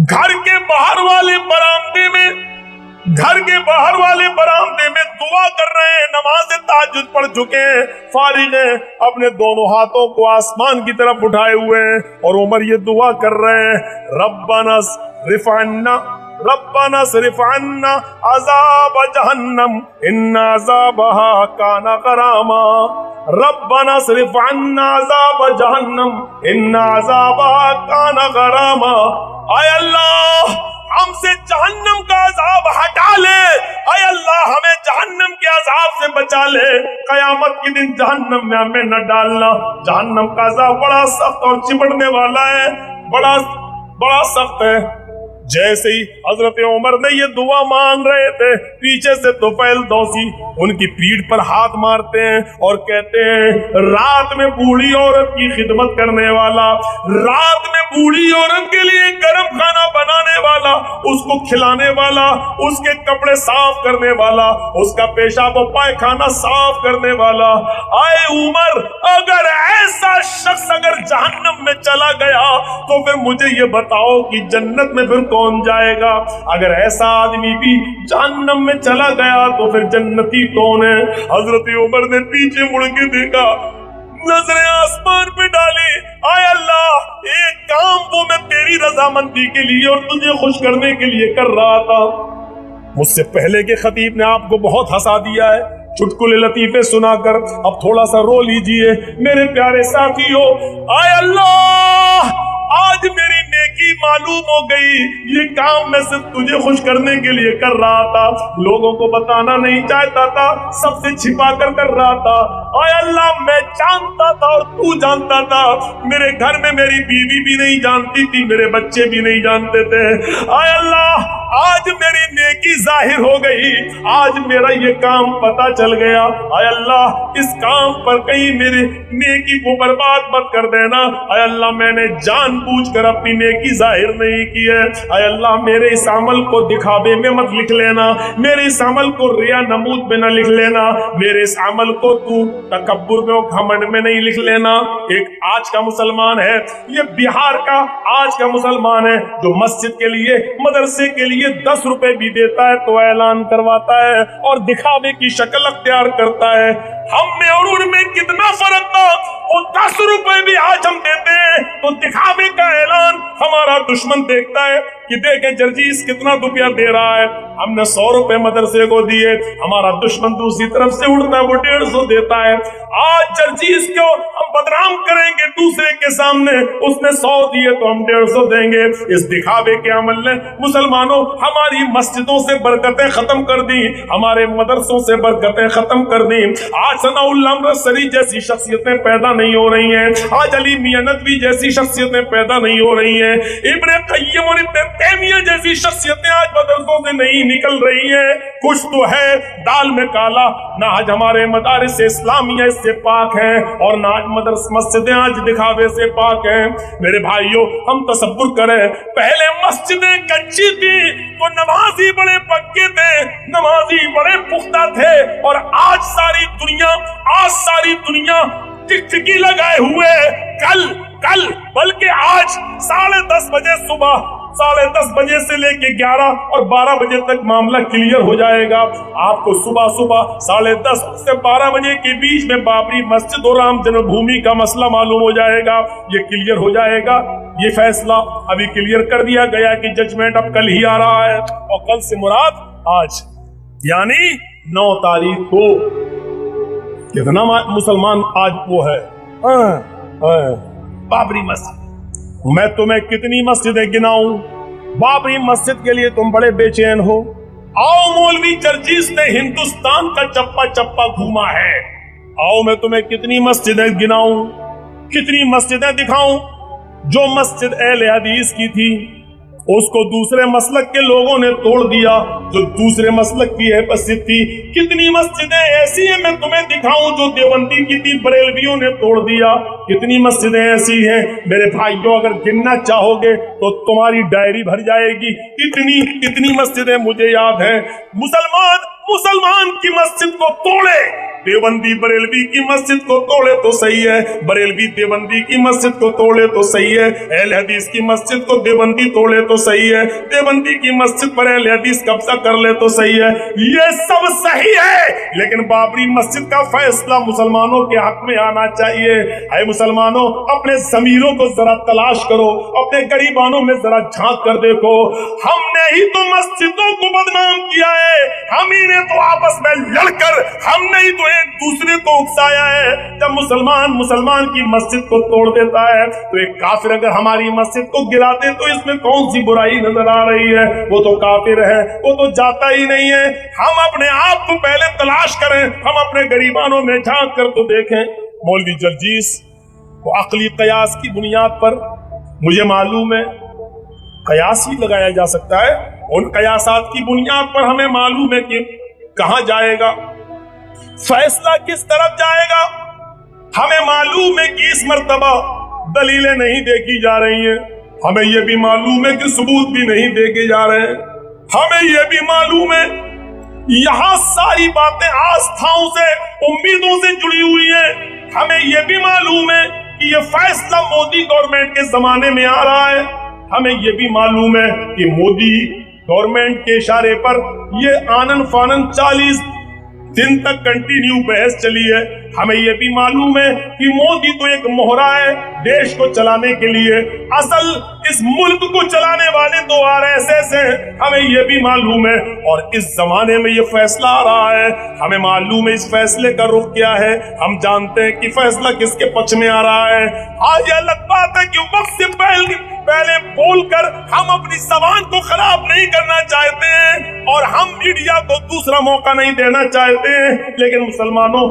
घर के बाहर वाले बरामदे में दुआ कर रहे हैं, नमाज ताज्जुद पढ़ चुके हैं, फारिग हैं, अपने दोनों हाथों को आसमान की तरफ उठाए हुए हैं और उमर ये दुआ कर रहे हैं रब्बना सरिफ अन्ना अज़ाब जहन्नम इन्ना अज़ाबहा काना गरामा। रब्बना सरिफ अन्ना अज़ाब जहन्नम इन्ना अज़ाबहा काना गरामा। आय अल्लाह हमसे जहन्नम का अज़ाब हटा ले, आय अल्लाह हमें जहन्नम के अज़ाब से बचा ले, कयामत के दिन जहन्नम में हमें न डालना। जहन्नम का अज़ाब बड़ा सख्त और चिपटने वाला है, बड़ा सख्त है। जैसे ही हजरत उमर ने ये दुआ मांग रहे थे, पीछे से तुफैल दौसी उनकी पीठ पर हाथ मारते हैं और कहते हैं रात में बूढ़ी औरत की खिदमत करने वाला, रात में बूढ़ी औरत के लिए गर्म खाना बनाने वाला, उसको खिलाने वाला, उसके कपड़े साफ करने वाला, उसका पेशाब और पायखाना साफ करने वाला। आए उमर अगर ऐसा शख्स अगर जहन्नम में चला गया तो फिर मुझे ये बताओ कि जन्नत में फिर कौन जाएगा? अगर ऐसा आदमी भी जहन्नम में चला गया तो फिर जन्नती कौन है? हजरत उमर ने पीछे मुड़ के देखा, नजरें आसमान पे डाली, आय अल्लाह एक काम वो मैं तेरी रजामंदी के लिए और तुझे खुश करने के लिए कर रहा था। मुझसे पहले के खतीब ने आपको बहुत हंसा दिया है, चुटकुले लतीफे सुनाकर अब थोड़ा सा रो लीजिए मेरे प्यारे साथियों। आय अल्लाह आज मेरी नेकी मालूम हो गई, ये काम मैं सिर्फ तुझे खुश करने के लिए कर रहा था, लोगों को बताना नहीं चाहता था, सबसे छिपा कर रहा था। आय अल्लाह मैं जानता था और तू जानता था, मेरे घर में मेरी बीवी भी नहीं जानती थी, मेरे बच्चे भी नहीं जानते थे। आय अल्लाह آج میری نیکی ظاہر ہو گئی, آج میرا یہ کام پتا چل گیا, اے اللہ اس کام پر کہیں میری نیکی کو برباد مت کر دینا, اے اللہ میں نے جان بوجھ کر اپنی نیکی ظاہر نہیں کی ہے, اے اللہ میرے اس عمل کو دکھاوے میں مت لکھ لینا, میرے اس عمل کو ریا نمود میں نہ لکھ لینا, میرے اس عمل کو تو تکبر میں اور گھمنڈ میں نہیں لکھ لینا. ایک آج کا مسلمان ہے, یہ بہار کا آج کا مسلمان ہے, جو مسجد کے لیے مدرسے کے لیے 10 روپے بھی دیتا ہے تو اعلان کرواتا ہے اور دکھاوے کی شکل اختیار کرتا ہے. ہم میں اور ان میں کتنا فرق تھا, وہ 10 روپے بھی آج ہم دیتے ہیں تو دکھاوے کا اعلان ہمارا دشمن دیکھتا ہے کہ دیکھیں جرجیس کتنا روپیہ دے رہا ہے, ہم نے 100 روپے مدرسے کو دیے, ہمارا دشمن دوسری طرف سے اڑتا ہے وہ 150 دیتا ہے. آج جرجیس کو ہم بدنام کریں گے دوسرے کے سامنے, اس نے 100 دیے تو ہم 150 دیں گے. اس دکھاوے کے عمل نے مسلمانوں ہماری مسجدوں سے برکتیں ختم کر دی, ہمارے مدرسوں سے برکتیں ختم کر دی. آج ثناء اللہ امرتسری جیسی شخصیتیں پیدا نہیں ہو رہی ہیں, آج علی میاں ندوی جیسی شخصیتیں پیدا نہیں ہو رہی ہیں, ابن قیم اور ابن تیمیہ جیسی شخصیتیں آج مدرسوں سے نہیں نکل رہی ہیں. کچھ تو ہے دال میں کالا, نہ آج ہمارے مدارس اسلامیہ اس سے پاک ہیں اور نہ آج مدرس مسجدیں آج دکھاوے سے پاک ہیں. میرے بھائیوں ہم تصور کریں, پہلے مسجدیں کچی تھی تو نمازی بڑے پکے تھے, نمازی بڑے پختہ تھے, اور آج ساری دنیا ٹکٹکی لگائے ہوئے کل بلکہ آج 10:30 بجے صبح 10:30 بجے سے لے کے 11 اور 12 بجے تک معاملہ کلیئر ہو جائے گا. آپ کو صبح 10:30 سے 12 بجے کے بیچ میں بابری مسجد اور رام جنم بھومی کا مسئلہ معلوم ہو جائے گا, یہ کلیئر ہو جائے گا. یہ فیصلہ ابھی کلیئر کر دیا گیا کہ ججمنٹ اب کل ہی آ رہا ہے, اور کل سے مراد آج یعنی 9 تاریخ کو. کتنا مسلمان آج وہ ہے بابری مسجد. میں تمہیں کتنی مسجدیں گناؤں, بابری مسجد کے لیے تم بڑے بے چین ہو. آؤ مولوی جرجیس نے ہندوستان کا چپا چپا گھوما ہے, آؤ میں تمہیں کتنی مسجدیں گناؤں, کتنی مسجدیں دکھاؤں. جو مسجد اہل حدیث کی تھی اس کو دوسرے مسلک کے لوگوں نے توڑ دیا, جو دوسرے مسلک کی ہے مسجد تھی. کتنی مسجدیں ایسی ہیں میں تمہیں دکھاؤں جو دیوبندی کی تھی بریلویوں نے توڑ دیا. کتنی مسجدیں ایسی ہیں میرے بھائیوں, اگر گننا چاہو گے تو تمہاری ڈائری بھر جائے گی. اتنی مسجدیں مجھے یاد ہیں. مسلمان کی مسجد کو توڑے, دیوبندی بریلوی کی مسجد کو توڑے تو صحیح ہے, بریلوی دیوبندی کی مسجد کو توڑے تو صحیح ہے, اہل حدیث کی مسجد کو دیوبندی توڑے تو صحیح ہے, دیوبندی کی مسجد پر اہل حدیث قبضہ کر لے تو صحیح ہے. یہ سب صحیح ہے, لیکن بابری مسجد کا فیصلہ مسلمانوں کے حق میں آنا چاہیے. اے مسلمانوں اپنے ضمیروں کو ذرا تلاش کرو, اپنے گریبانوں میں ذرا جھانک کر دیکھو. ہم نے ہی تو مسجدوں کو بدنام کیا ہے, ہم ہی نے تو آپس میں لڑ کر, ہم نے ہی تو ایک دوسرے کو اکسایا ہے. جب مسلمان کی مسجد کو توڑ دیتا ہے تو ایک کافر اگر ہماری مسجد کو گرا دے تو اس میں کون سی برائی نظر آ رہی ہے؟ وہ تو کافر ہے, وہ تو جاتا ہی نہیں ہے. ہم اپنے آپ کو پہلے تلاش کریں, ہم اپنے گریبانوں میں جھانک کر تو دیکھیں. مولوی جرجیس کو عقلی قیاس کی بنیاد پر مجھے معلوم ہے قیاس ہی لگایا جا سکتا ہے, ان قیاسات کی بنیاد پر ہمیں معلوم ہے کہ کہاں جائے گا, فیصلہ کس طرف جائے گا. ہمیں معلوم ہے کہ اس مرتبہ دلیلیں نہیں دیکھی جا رہی ہیں, ہمیں یہ بھی معلوم ہے کہ ثبوت بھی نہیں دیکھے جا رہے ہیں, ہمیں یہ بھی معلوم ہے یہاں ساری باتیں آستھاؤں سے امیدوں سے جڑی ہوئی ہیں. ہمیں یہ بھی معلوم ہے کہ یہ فیصلہ مودی گورنمنٹ کے زمانے میں آ رہا ہے. ہمیں یہ بھی معلوم ہے کہ مودی گورنمنٹ کے اشارے پر یہ آنن فانن 40 دن تک کنٹینیو بحث چلی ہے. ہمیں یہ بھی معلوم ہے کہ مودی تو ایک مہرا ہے دیش کو چلانے کے لیے, اصل اس ملک کو چلانے والے تو RSS ہیں. ہمیں یہ بھی معلوم ہے, اور اس زمانے میں یہ فیصلہ آ رہا ہے, ہمیں معلوم ہے اس فیصلے کا رخ کیا ہے. ہم جانتے ہیں کہ فیصلہ کس کے پچھ میں آ رہا ہے. آج یہ الگ بات ہے کہ وقت سے پہلے بول کر ہم اپنی زبان کو خراب نہیں کرنا چاہتے ہیں, اور ہم میڈیا کو دوسرا موقع نہیں دینا چاہتے ہیں. لیکن مسلمانوں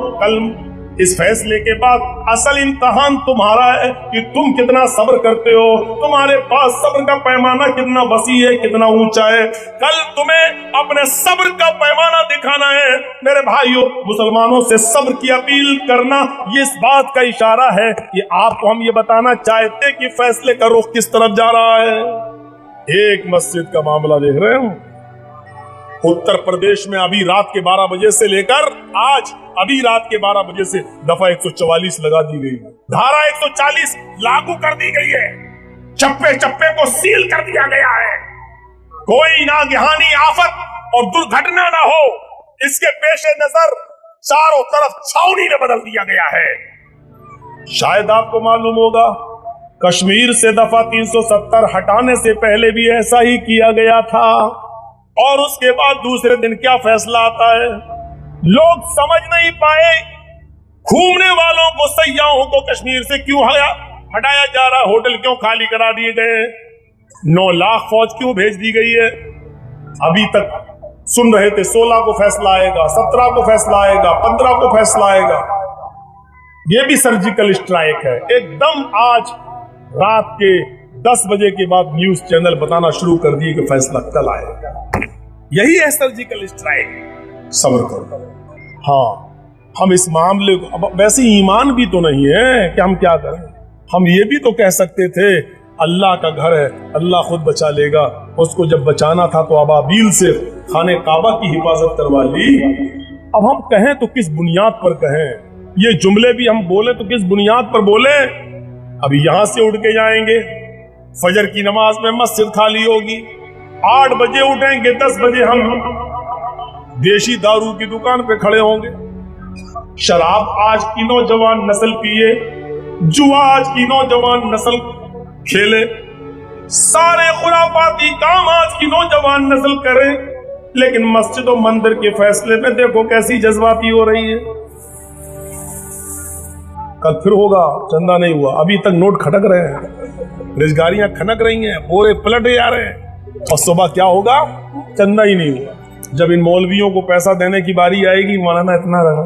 इस फैसले के बाद असल इम्तिहान तुम्हारा है कि तुम कितना सब्र करते हो, तुम्हारे पास सब्र का पैमाना कितना वसी है, कितना ऊंचा है। कल तुम्हें अपने सब्र का पैमाना दिखाना है। मेरे भाइयों, मुसलमानों से सब्र की अपील करना ये इस बात का इशारा है कि आपको हम ये बताना चाहते कि फैसले का रुख किस तरफ जा रहा है। एक मस्जिद का मामला देख रहे हो, उत्तर प्रदेश में अभी रात के 12 बजे से लेकर आज अभी रात के 12 बजे से दफा 144 लगा दी गई है, धारा 140 लागू कर दी गई है, चप्पे चप्पे को सील कर दिया गया है। कोई नागहानी आफत और दुर्घटना ना हो, इसके पेशे नजर चारों तरफ छावनी में बदल दिया गया है। शायद आपको मालूम होगा, कश्मीर से दफा 370 हटाने से पहले भी ऐसा ही किया गया था, और उसके बाद दूसरे दिन क्या फैसला आता है, लोग समझ नहीं पाए। घूमने वालों को, सयाहों को कश्मीर से क्यों हटाया जा रहा, होटल क्यों खाली करा दिए गए, 9 लाख फौज क्यों भेज दी गई है। अभी तक सुन रहे थे 16 को फैसला आएगा, 17 को फैसला आएगा, 15 को फैसला आएगा। ये भी सर्जिकल स्ट्राइक है। एकदम आज रात के 10 बजे के बाद न्यूज चैनल बताना शुरू कर दिए कि फैसला कल आएगा। यही है सर्जिकल स्ट्राइक। सब्र करो। हाँ, हम इस मामले को, अब वैसे ईमान भी तो नहीं है कि हम क्या करें। हम ये भी तो कह सकते थे अल्लाह का घर है, अल्लाह खुद बचा लेगा। उसको जब बचाना था तो अबाबील से खाने काबा की हिफाजत करवा ली। अब हम कहें तो किस बुनियाद पर कहें, ये जुमले भी हम बोले तो किस बुनियाद पर बोले। अभी यहां से उठ के जाएंगे, फजर की नमाज में मस्जिद खाली होगी, 8 बजे उठेंगे, 10 बजे हम देशी दारू की दुकान पे खड़े होंगे। शराब आज की नौजवान नस्ल पिए, जुआ आज की नौजवान नस्ल खेले, सारे खुराफाती काम आज की नौजवान नस्ल करे। लेकिन मस्जिद और मंदिर के फैसले में देखो कैसी जज्बाती हो रही है। कल फिर होगा, चंदा नहीं हुआ, अभी तक नोट खटक रहे हैं, रेजगारियां खनक रही हैं, बोरे पलट जा रहे हैं, और सुबह क्या होगा, चंदा ही नहीं हुआ। जब इन मौलवियों को पैसा देने की बारी आएगी, मौलाना इतना रहा,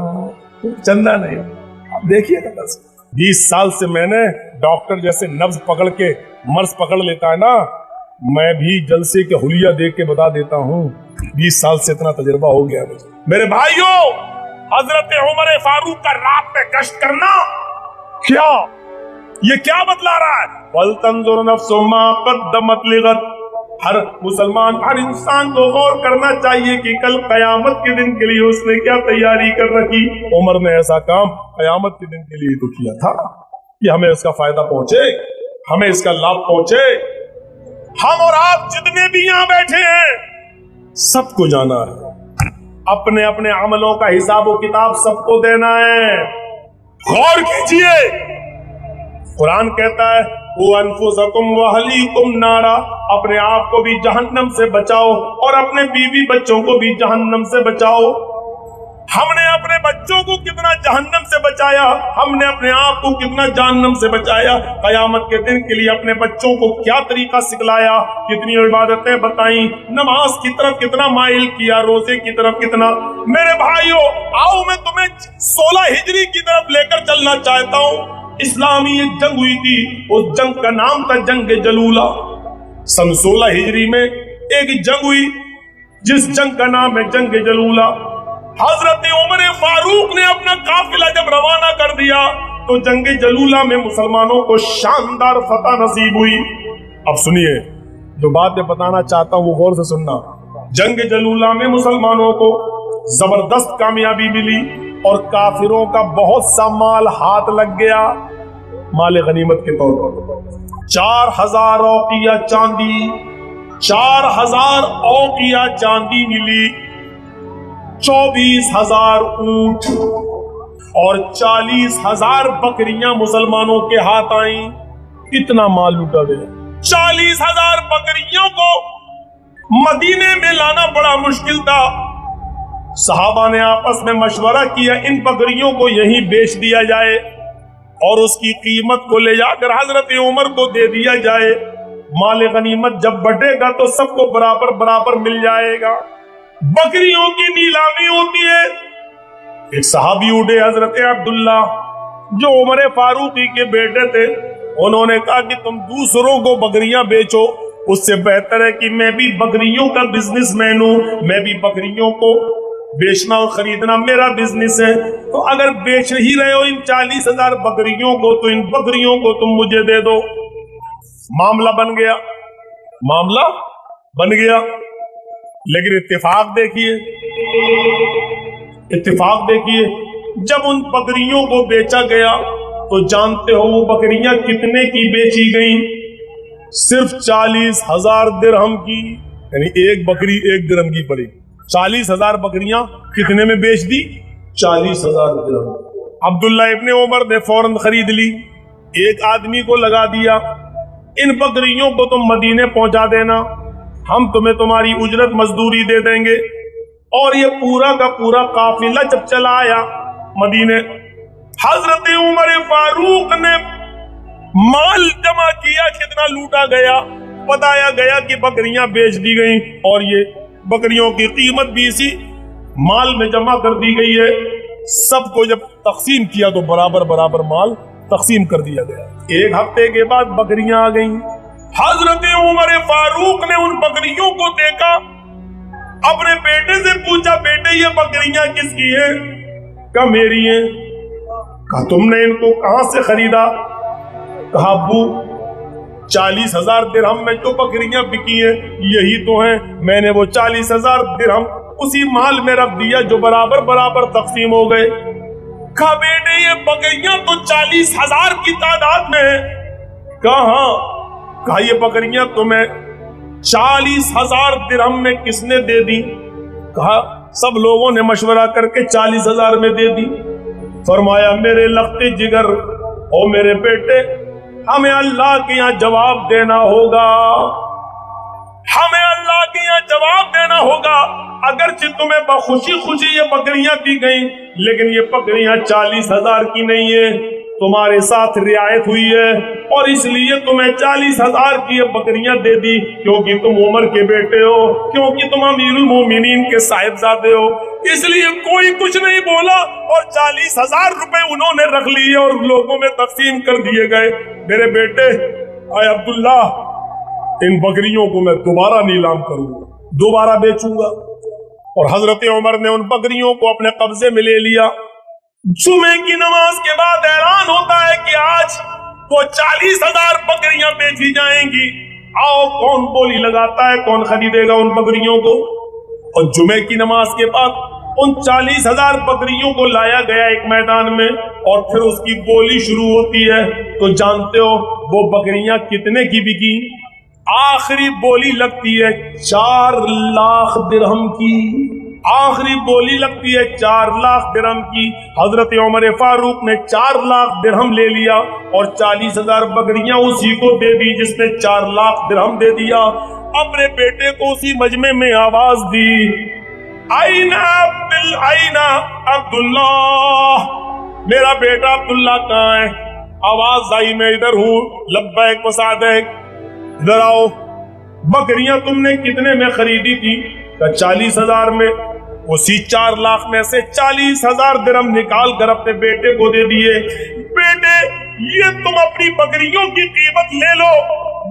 चंदा नहीं। अब देखिए, 20 साल से मैंने डॉक्टर जैसे नब्ज पकड़ के मर्ज पकड़ लेता है ना, मैं भी जलसे के हुलिया देख के बता देता हूँ। 20 साल से इतना तजुर्बा हो गया मुझे। मेरे भाइयों, हजरत उमर फारूक का रात में गश्त करना क्या, ये क्या बतला रहा है? वल तंजुर नफ्सु मा क़द्दमत लिगद। हर मुसलमान, हर इंसान को गौर करना चाहिए कि कल कयामत के दिन के लिए उसने क्या तैयारी कर रखी। उमर ने ऐसा काम कयामत के दिन के लिए तो किया था कि हमें इसका फायदा पहुंचे, हमें इसका लाभ पहुंचे। हम और आप जितने भी यहाँ बैठे हैं, सबको जाना है, अपने अपने अमलों का हिसाब व किताब सबको देना है। गौर कीजिए, कुरान कहता है वो अनफुसकुम व अहलीकुम नारा, अपने आप को भी जहन्नम से बचाओ और अपने बीवी बच्चों को भी जहन्नम से बचाओ। हमने अपने बच्चों को कितना जहन्नम से बचाया, हमने अपने आप को कितना जहन्नम से बचाया। कयामत के दिन के लिए अपने बच्चों को क्या तरीका सिखलाया, कितनी इबादतें बताई, नमाज की तरफ कितना माइल किया, रोजे की तरफ कितना। मेरे भाइयों, आओ मैं तुम्हें 16 हिजरी की तरफ लेकर चलना चाहता हूँ। इस्लामी एक जंग हुई थी, उस जंग का नाम था जंग जलूला। सन 16 हिजरी में एक जंग हुई, जिस जंग का नाम है जंग जलूला। हजरत उमर फारूक ने अपना काफिला जब रवाना कर दिया तो जंग जलूला में मुसलमानों को शानदार फतह नसीब हुई। अब सुनिए, जो बात मैं बताना चाहता हूं वो गौर से सुनना। जंग जलूला में मुसलमानों को जबरदस्त कामयाबी मिली और काफिरों का बहुत सा माल हाथ लग गया, माल गनीमत के तौर पर। 4000 औकिया चांदी, 4000 औकिया चांदी मिली, 24,000 ऊंट और 40,000 बकरियां मुसलमानों के हाथ आईं। इतना माल लूटा गया। 40,000 बकरियों को मदीने में लाना बड़ा मुश्किल था। सहाबा ने आपस में मशवरा किया, इन बकरियों को यहीं बेच दिया जाए और उसकी कीमत को ले जाकर हजरत उमर को दे दिया जाए। माल गनीमत जब बटेगा तो सबको बराबर बराबर मिल जाएगा। बकरियों की नीलामी होती है, ایک صحابی اٹھے حضرت عبداللہ جو عمر فاروقی کے بیٹے تھے، انہوں نے کہا کہ تم دوسروں کو بکریاں بیچو، اس سے بہتر ہے کہ میں بھی بکریوں کا بزنس مین ہوں، میں بھی بکریوں کو بیچنا اور خریدنا میرا بزنس ہے، تو اگر بیچ ہی رہے ہو ان 40,000 بکریوں کو تو ان بکریوں کو تم مجھے دے دو۔ معاملہ بن گیا، معاملہ بن گیا، لیکن اتفاق دیکھیے، اتفاق دیکھیے، جب ان بکریوں کو بیچا گیا تو جانتے ہو وہ بکریاں کتنے کی بیچی گئیں؟ صرف 40,000 درہم کی، یعنی ایک بکری 1 درہم کی پڑی۔ 40,000 بکریاں کتنے میں بیچ دی؟ 40,000 درہم۔ عبداللہ ابن عمر نے فوراً خرید لی، ایک آدمی کو لگا دیا، ان بکریوں کو تم مدینے پہنچا دینا، ہم تمہیں تمہاری اجرت مزدوری دے دیں گے۔ اور یہ پورا کا پورا قافلہ جب چلا آیا مدینے، حضرت عمر فاروق نے مال جمع کیا، کتنا لوٹا گیا، بتایا گیا کہ بکریاں بیچ دی گئیں، اور یہ بکریوں کی قیمت بھی اسی مال میں جمع کر دی گئی ہے۔ سب کو جب تقسیم کیا تو برابر برابر مال تقسیم کر دیا گیا۔ ایک ہفتے کے بعد بکریاں آ گئیں، حضرت عمر فاروق نے ان بکریوں کو دیکھا، اپنے بیٹے سے پوچھا، بیٹے یہ بکریاں کس کی ہیں؟ کہا میری ہیں۔ کہا تم نے ان کو کہاں سے خریدا؟ کہا ابو 40,000 درہم میں جو بکریاں بکی ہیں یہی تو ہیں، میں نے وہ 40,000 درہم اسی مال میں رکھ دیا جو برابر برابر تقسیم ہو گئے۔ کہا بیٹے یہ بکریاں تو 40,000 کی تعداد میں ہیں۔ کہا ہاں۔ کہا یہ بکریاں تمہیں 40,000 درہم میں کس نے دے دی؟ کہا سب لوگوں نے مشورہ کر کے 40,000 میں دے دی۔ فرمایا میرے لخت جگر او میرے بیٹے، ہمیں اللہ کے یہاں جواب دینا ہوگا، ہمیں اللہ کے یہاں جواب دینا ہوگا۔ اگرچہ تمہیں بخوشی خوشی یہ بکریاں دی گئیں، لیکن یہ بکریاں 40,000 کی نہیں ہیں، تمہارے ساتھ رعایت ہوئی ہے اور اس لیے تمہیں 40,000 کی یہ بکریاں دے دی، کیونکہ تم عمر کے بیٹے ہو، کیونکہ تم امیر المومنین کے صاحبزادے ہو، اس لیے کوئی کچھ نہیں بولا اور 40,000 روپے انہوں نے رکھ لیے اور لوگوں میں تقسیم کر دیے گئے۔ میرے بیٹے اے عبداللہ، ان بکریوں کو میں دوبارہ نیلام کروں گا، دوبارہ بیچوں گا۔ اور حضرت عمر نے ان بکریوں کو اپنے قبضے میں لے لیا۔ جمعے کی نماز کے بعد اعلان ہوتا ہے کہ آج وہ 40,000 بکریاں بیچی جائیں گی، آؤ کون بولی لگاتا ہے، کون خریدے گا ان بکریوں کو۔ اور جمعے کی نماز کے بعد ان 40,000 بکریوں کو لایا گیا ایک میدان میں، اور پھر اس کی بولی شروع ہوتی ہے۔ تو جانتے ہو وہ بکریاں کتنے کی بکی؟ آخری بولی لگتی ہے 4 لاکھ درہم کی، آخری بولی لگتی ہے 4 لاکھ درہم کی۔ حضرت عمر فاروق نے 4 لاکھ درہم لے لیا اور 40,000 بکریاں اسی کو دے دی جس نے 4 لاکھ درہم دے دیا۔ اپنے بیٹے کو اسی مجمع میں آواز دی، آئینہ عبداللہ، میرا بیٹا عبداللہ کہاں ہے؟ آواز آئی میں ادھر ہوں، لبیک و سعدیک، ادھر آؤ۔ بکریاں تم نے کتنے میں خریدی تھی؟ 40,000 میں۔ اسی 4 لاکھ میں سے 40,000 درہم نکال کر اپنے بیٹے کو دے دیے۔ بیٹے یہ تم اپنی بکریوں کی قیمت لے لو،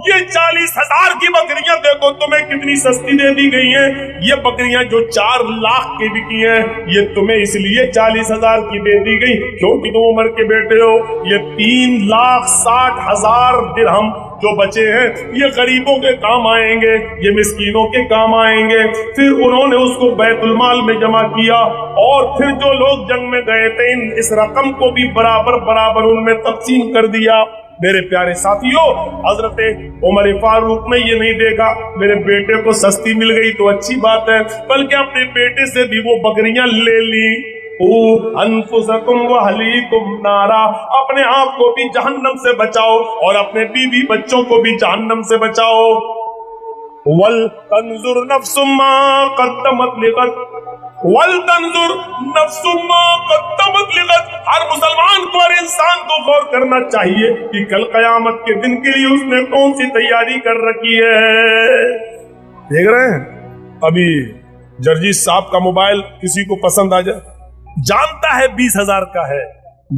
یہ 40,000 کی بکریاں دیکھو تمہیں کتنی سستی دے دی گئی ہیں۔ یہ بکریاں جو 4 لاکھ کی بکی ہیں یہ تمہیں اس لیے 40,000 کی دے دی گئی کیونکہ تم عمر کے بیٹے ہو۔ یہ 3,60,000 درہم جو بچے ہیں یہ غریبوں کے کام آئیں گے، یہ مسکینوں کے کام آئیں گے۔ پھر انہوں نے اس کو بیت المال میں جمع کیا اور پھر جو لوگ جنگ میں گئے تھے اس رقم کو بھی برابر برابر ان میں تقسیم کر دیا۔ میرے پیارے ساتھیوں، حضرت عمر فاروق نے یہ نہیں دیکھا میرے بیٹے کو سستی مل گئی تو اچھی بات ہے، بلکہ اپنے بیٹے سے بھی وہ بکریاں لے لی۔ انفسکم واہلیکم نارا، اپنے آپ کو بھی جہنم سے بچاؤ اور اپنے بیوی بچوں کو بھی جہنم سے بچاؤ۔ ولتنظر نفس ما قدمت لغد، ولتنظر نفس ما قدمت لغد، ہر مسلمان کو، ہر انسان کو غور کرنا چاہیے کہ کل قیامت کے دن کے لیے اس نے کون سی تیاری کر رکھی ہے۔ دیکھ رہے ہیں ابھی جرجیت صاحب کا موبائل کسی کو پسند آ جائے जानता है 20,000 का है,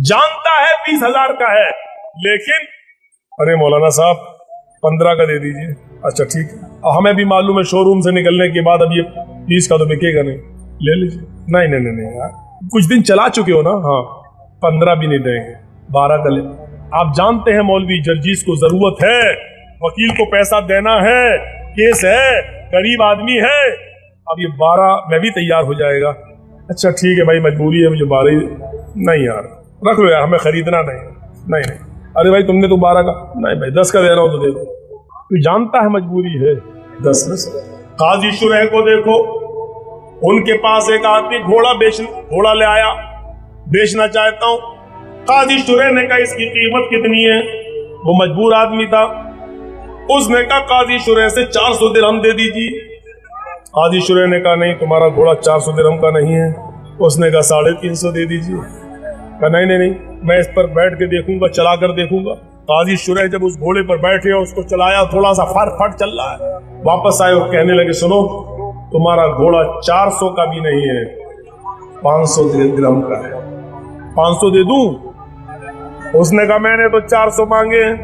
जानता है 20,000 का है, लेकिन अरे मौलाना साहब 15 का दे दीजिए। अच्छा ठीक है, हमें भी मालूम है शोरूम से निकलने के बाद अब ये 20 का तो बिकेगा नहीं, ले लीजिए। नहीं नहीं नहीं यार, कुछ दिन चला चुके हो ना। हाँ 15 भी नहीं देंगे, 12 का ले। आप जानते हैं मौलवी जर्जीस को जरूरत है, वकील को पैसा देना है, केस है, गरीब आदमी है, अब ये 12 में भी तैयार हो जाएगा। अच्छा ठीक है भाई, मजबूरी है मुझे 12 ही। नहीं यार रख लो यार, हमें खरीदना नहीं। नहीं अरे भाई तुमने तो 12 का, नहीं भाई 10 का दे रहा हूं तो दे दो। तू जानता है मजबूरी है, 10 में से। काजी शुरैह को देखो, उनके पास एक आदमी घोड़ा ले आया, बेचना चाहता हूं। काजी शुरैह ने कहा इसकी कीमत कितनी है? वो मजबूर आदमी था, उसने कहा काजी शुरैह से 400 दिरहम दे दीजिए। काजी शुरैह ने कहा नहीं, तुम्हारा घोड़ा 400 दिरहम का नहीं है। उसने कहा 350 दे दीजिए। कहा नहीं नहीं नहीं, मैं इस पर बैठ के देखूंगा, चला कर देखूंगा। काजी शुरैह जब उस घोड़े पर बैठे और उसको चलाया, थोड़ा सा फट चल रहा है, वापस आए और कहने लगे सुनो, तुम्हारा घोड़ा 400 का भी नहीं है, 500 दिरहम का है। 500 दे दूं? उसने कहा मैंने तो 400 मांगे हैं,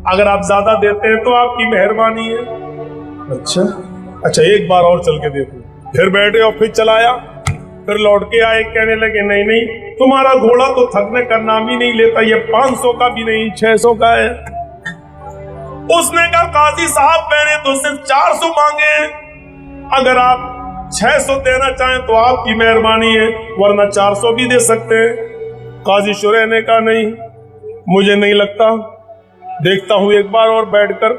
अगर आप ज्यादा देते हैं तो आपकी मेहरबानी है। अच्छा एक बार और चल के देखो। फिर बैठे और फिर चलाया, फिर लौट के आए, कहने लगे नहीं नहीं, तुम्हारा घोड़ा तो थकने का नाम ही नहीं लेता, ये 500 का भी नहीं, 600 का है। उसने कहा काजी साहब मैंने तो सिर्फ 400 मांगे हैं, अगर आप 600 देना चाहें तो आपकी मेहरबानी है, वरना 400 भी दे सकते हैं। काजी शुरैह ने कहा नहीं, मुझे नहीं लगता, देखता हूं एक बार और बैठकर।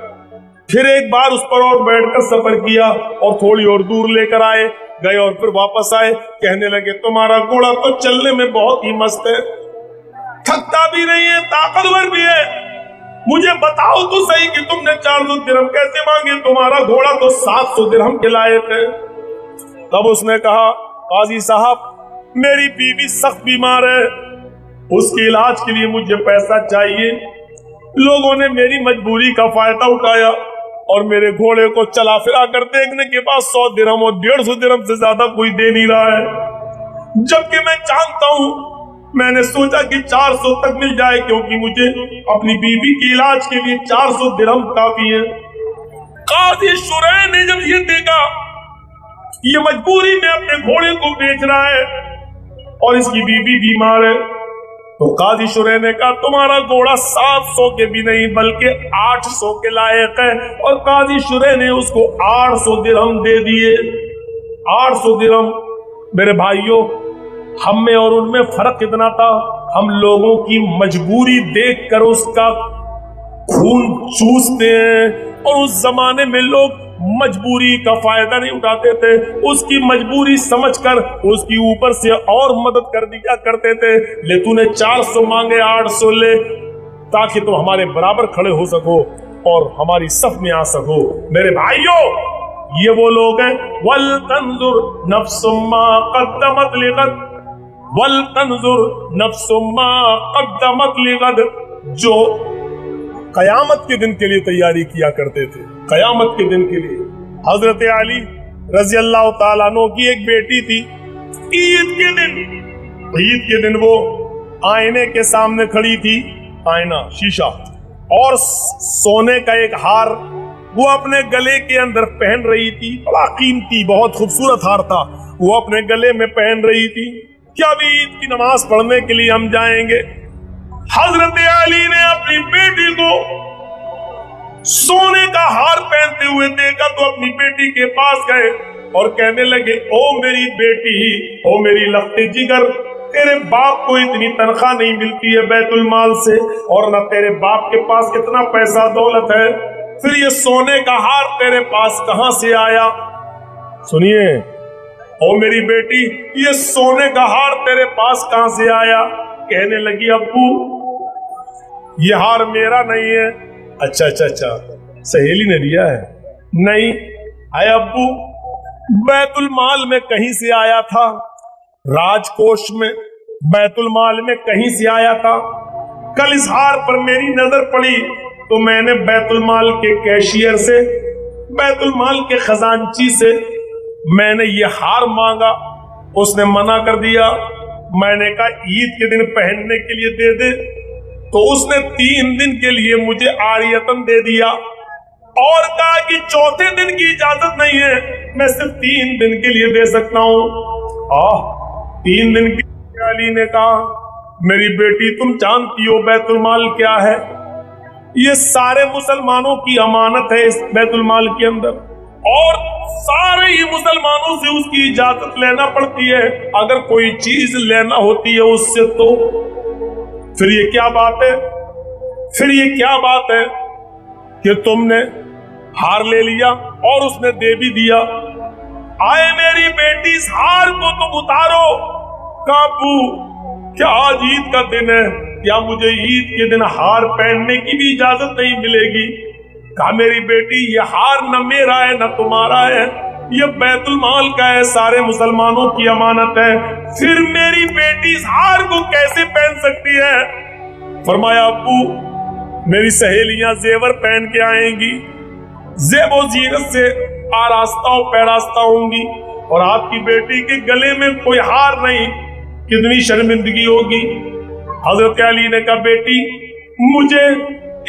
फिर एक बार उस पर और बैठकर सफर किया और थोड़ी और दूर लेकर आए, गए और फिर वापस आए, कहने लगे तुम्हारा घोड़ा तो चलने में बहुत ही मस्त है, थकता भी नहीं है, ताकतवर भी है, मुझे बताओ तो सही कि तुमने 400 दिरहम कैसे मांगे? तुम्हारा घोड़ा तो 700 दिरहम के लायक है। तब उसने कहा काजी साहब मेरी बीवी सख्त बीमार है, उसके इलाज के लिए मुझे पैसा चाहिए। लोगों ने मेरी मजबूरी का फायदा उठाया और मेरे घोड़े को चला फिरा कर देखने के बाद 100 दिरहम और 150 दिरहम से ज्यादा कोई दे नहीं रहा है, जबकि मैं जानता हूं, मैंने सोचा कि 400 तक मिल जाए, क्योंकि मुझे अपनी बीवी के इलाज के लिए 400 दिरहम काफी है। काजी शुरैह ने जब ये देखा ये मजबूरी में अपने घोड़े को बेच रहा है और इसकी बीवी बीमार है, तो काजी शुरैह ने कहा तुम्हारा घोड़ा 700 के भी नहीं बल्कि 800 के लायक है, और काजी शुरैह ने उसको 800 दिरहम दे दिए। 800 दिरहम। मेरे भाइयों, हम में और उनमें फर्क कितना था? हम लोगों की मजबूरी देखकर उसका खून चूसते हैं, और उस जमाने में लोग मजबूरी का फायदा नहीं उठाते थे, उसकी मजबूरी समझकर उसकी ऊपर से और मदद कर दिया करते थे। ले तूने 400 मांगे, 800 ले, ताकि तुम हमारे बराबर खड़े हो सको और हमारी सफ में आ सको। मेरे भाइयों, ये वो लोग हैं वल तंजुर नफ्सुम्मा कद्दमत लिगद, वल तंजुर नफ्सुम्मा कद्दमत लिगद, जो कयामत के दिन के लिए तैयारी किया करते थे, कयामत के दिन के लिए। हजरत अली रजी अल्लाह ताला अन्हु की एक बेटी थी, ईद के दिन वो आईने के सामने खड़ी थी, आईना शीशा, और सोने का एक हार वो अपने गले के अंदर पहन रही थी, बड़ा कीमती बहुत खूबसूरत हार था, वो अपने गले में पहन रही थी कि अभी ईद की नमाज पढ़ने के लिए हम जाएंगे। हजरत अली ने अपनी बेटी को सोने का हार पहनते हुए देखा तो अपनी बेटी के पास गए और कहने लगे ओ मेरी बेटी, ओ मेरी लफ्ते जिगर, तेरे बाप को इतनी तनख्वाह नहीं मिलती है बैतुल माल से, और न तेरे बाप के पास कितना पैसा दौलत है, फिर ये सोने का हार तेरे पास कहां से आया? सुनिए, ओ मेरी बेटी, ये सोने का हार तेरे पास कहां से आया? कहने लगी अब्बू ये हार मेरा नहीं है। अच्छा, सहेली ने दिया है? नहीं है अब्बू, बैतुल माल में कहीं से आया था, राजकोष में बैतुल माल में कहीं से आया था। कल इस हार पर मेरी नजर पड़ी तो मैंने बैतुल माल के कैशियर से, बैतुल माल के खजांची से मैंने ये हार मांगा, उसने मना कर दिया। میں نے کہا عید کے دن پہننے کے لیے دے دے، تو اس نے 3 دن کے لیے مجھے عاریتن دے دیا اور کہا کہ چوتھے دن کی اجازت نہیں ہے، میں صرف 3 دن کے لیے دے سکتا ہوں۔ 3 دن کے لیے علی نے کہا میری بیٹی تم جانتی ہو بیت المال کیا ہے، یہ سارے مسلمانوں کی امانت ہے اس بیت المال کے اندر، اور سارے ہی مسلمانوں سے اس کی اجازت لینا پڑتی ہے، اگر کوئی چیز لینا ہوتی ہے اس سے تو پھر یہ کیا بات ہے، پھر یہ کیا بات ہے کہ تم نے ہار لے لیا اور اس نے دے بھی دیا، آئے میری بیٹی اس ہار کو تم اتارو۔ کابو کیا آج عید کا دن ہے، کیا مجھے عید کے دن ہار پہننے کی بھی اجازت نہیں ملے گی؟ کہا میری بیٹی یہ ہار نہ میرا ہے نہ تمہارا ہے، یہ بیت المال کا ہے، سارے مسلمانوں کی امانت ہے، پھر میری بیٹی اس ہار کو کیسے پہن سکتی ہے؟ فرمایا ابو میری سہیلیاں زیور پہن کے آئیں گی، زیب و زینت سے آراستہ و پیراستہ ہوں گی، اور آپ کی بیٹی کے گلے میں کوئی ہار نہیں، کتنی شرمندگی ہوگی۔ حضرت علی نے کہا بیٹی مجھے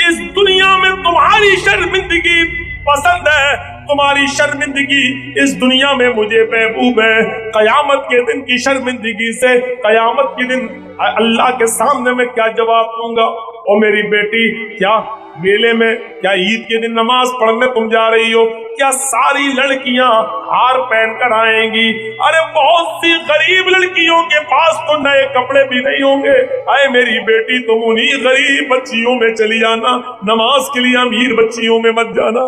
اس دنیا میں تمہاری شرمندگی پسند ہے، تمہاری شرمندگی اس دنیا میں مجھے محبوب ہے، قیامت کے دن کی شرمندگی سے قیامت کے دن اللہ کے سامنے میں کیا جواب دوں گا؟ اور میری بیٹی کیا میلے میں، کیا عید کے دن نماز پڑھنے تم جا رہی ہو؟ کیا ساری لڑکیاں ہار پہن کر آئیں گی؟ ارے بہت سی غریب لڑکیوں کے پاس تو نئے کپڑے بھی نہیں ہوں گے، اے میری بیٹی تم انہی غریب بچیوں میں چلی جانا، نماز کے لیے امیر بچیوں میں مت جانا۔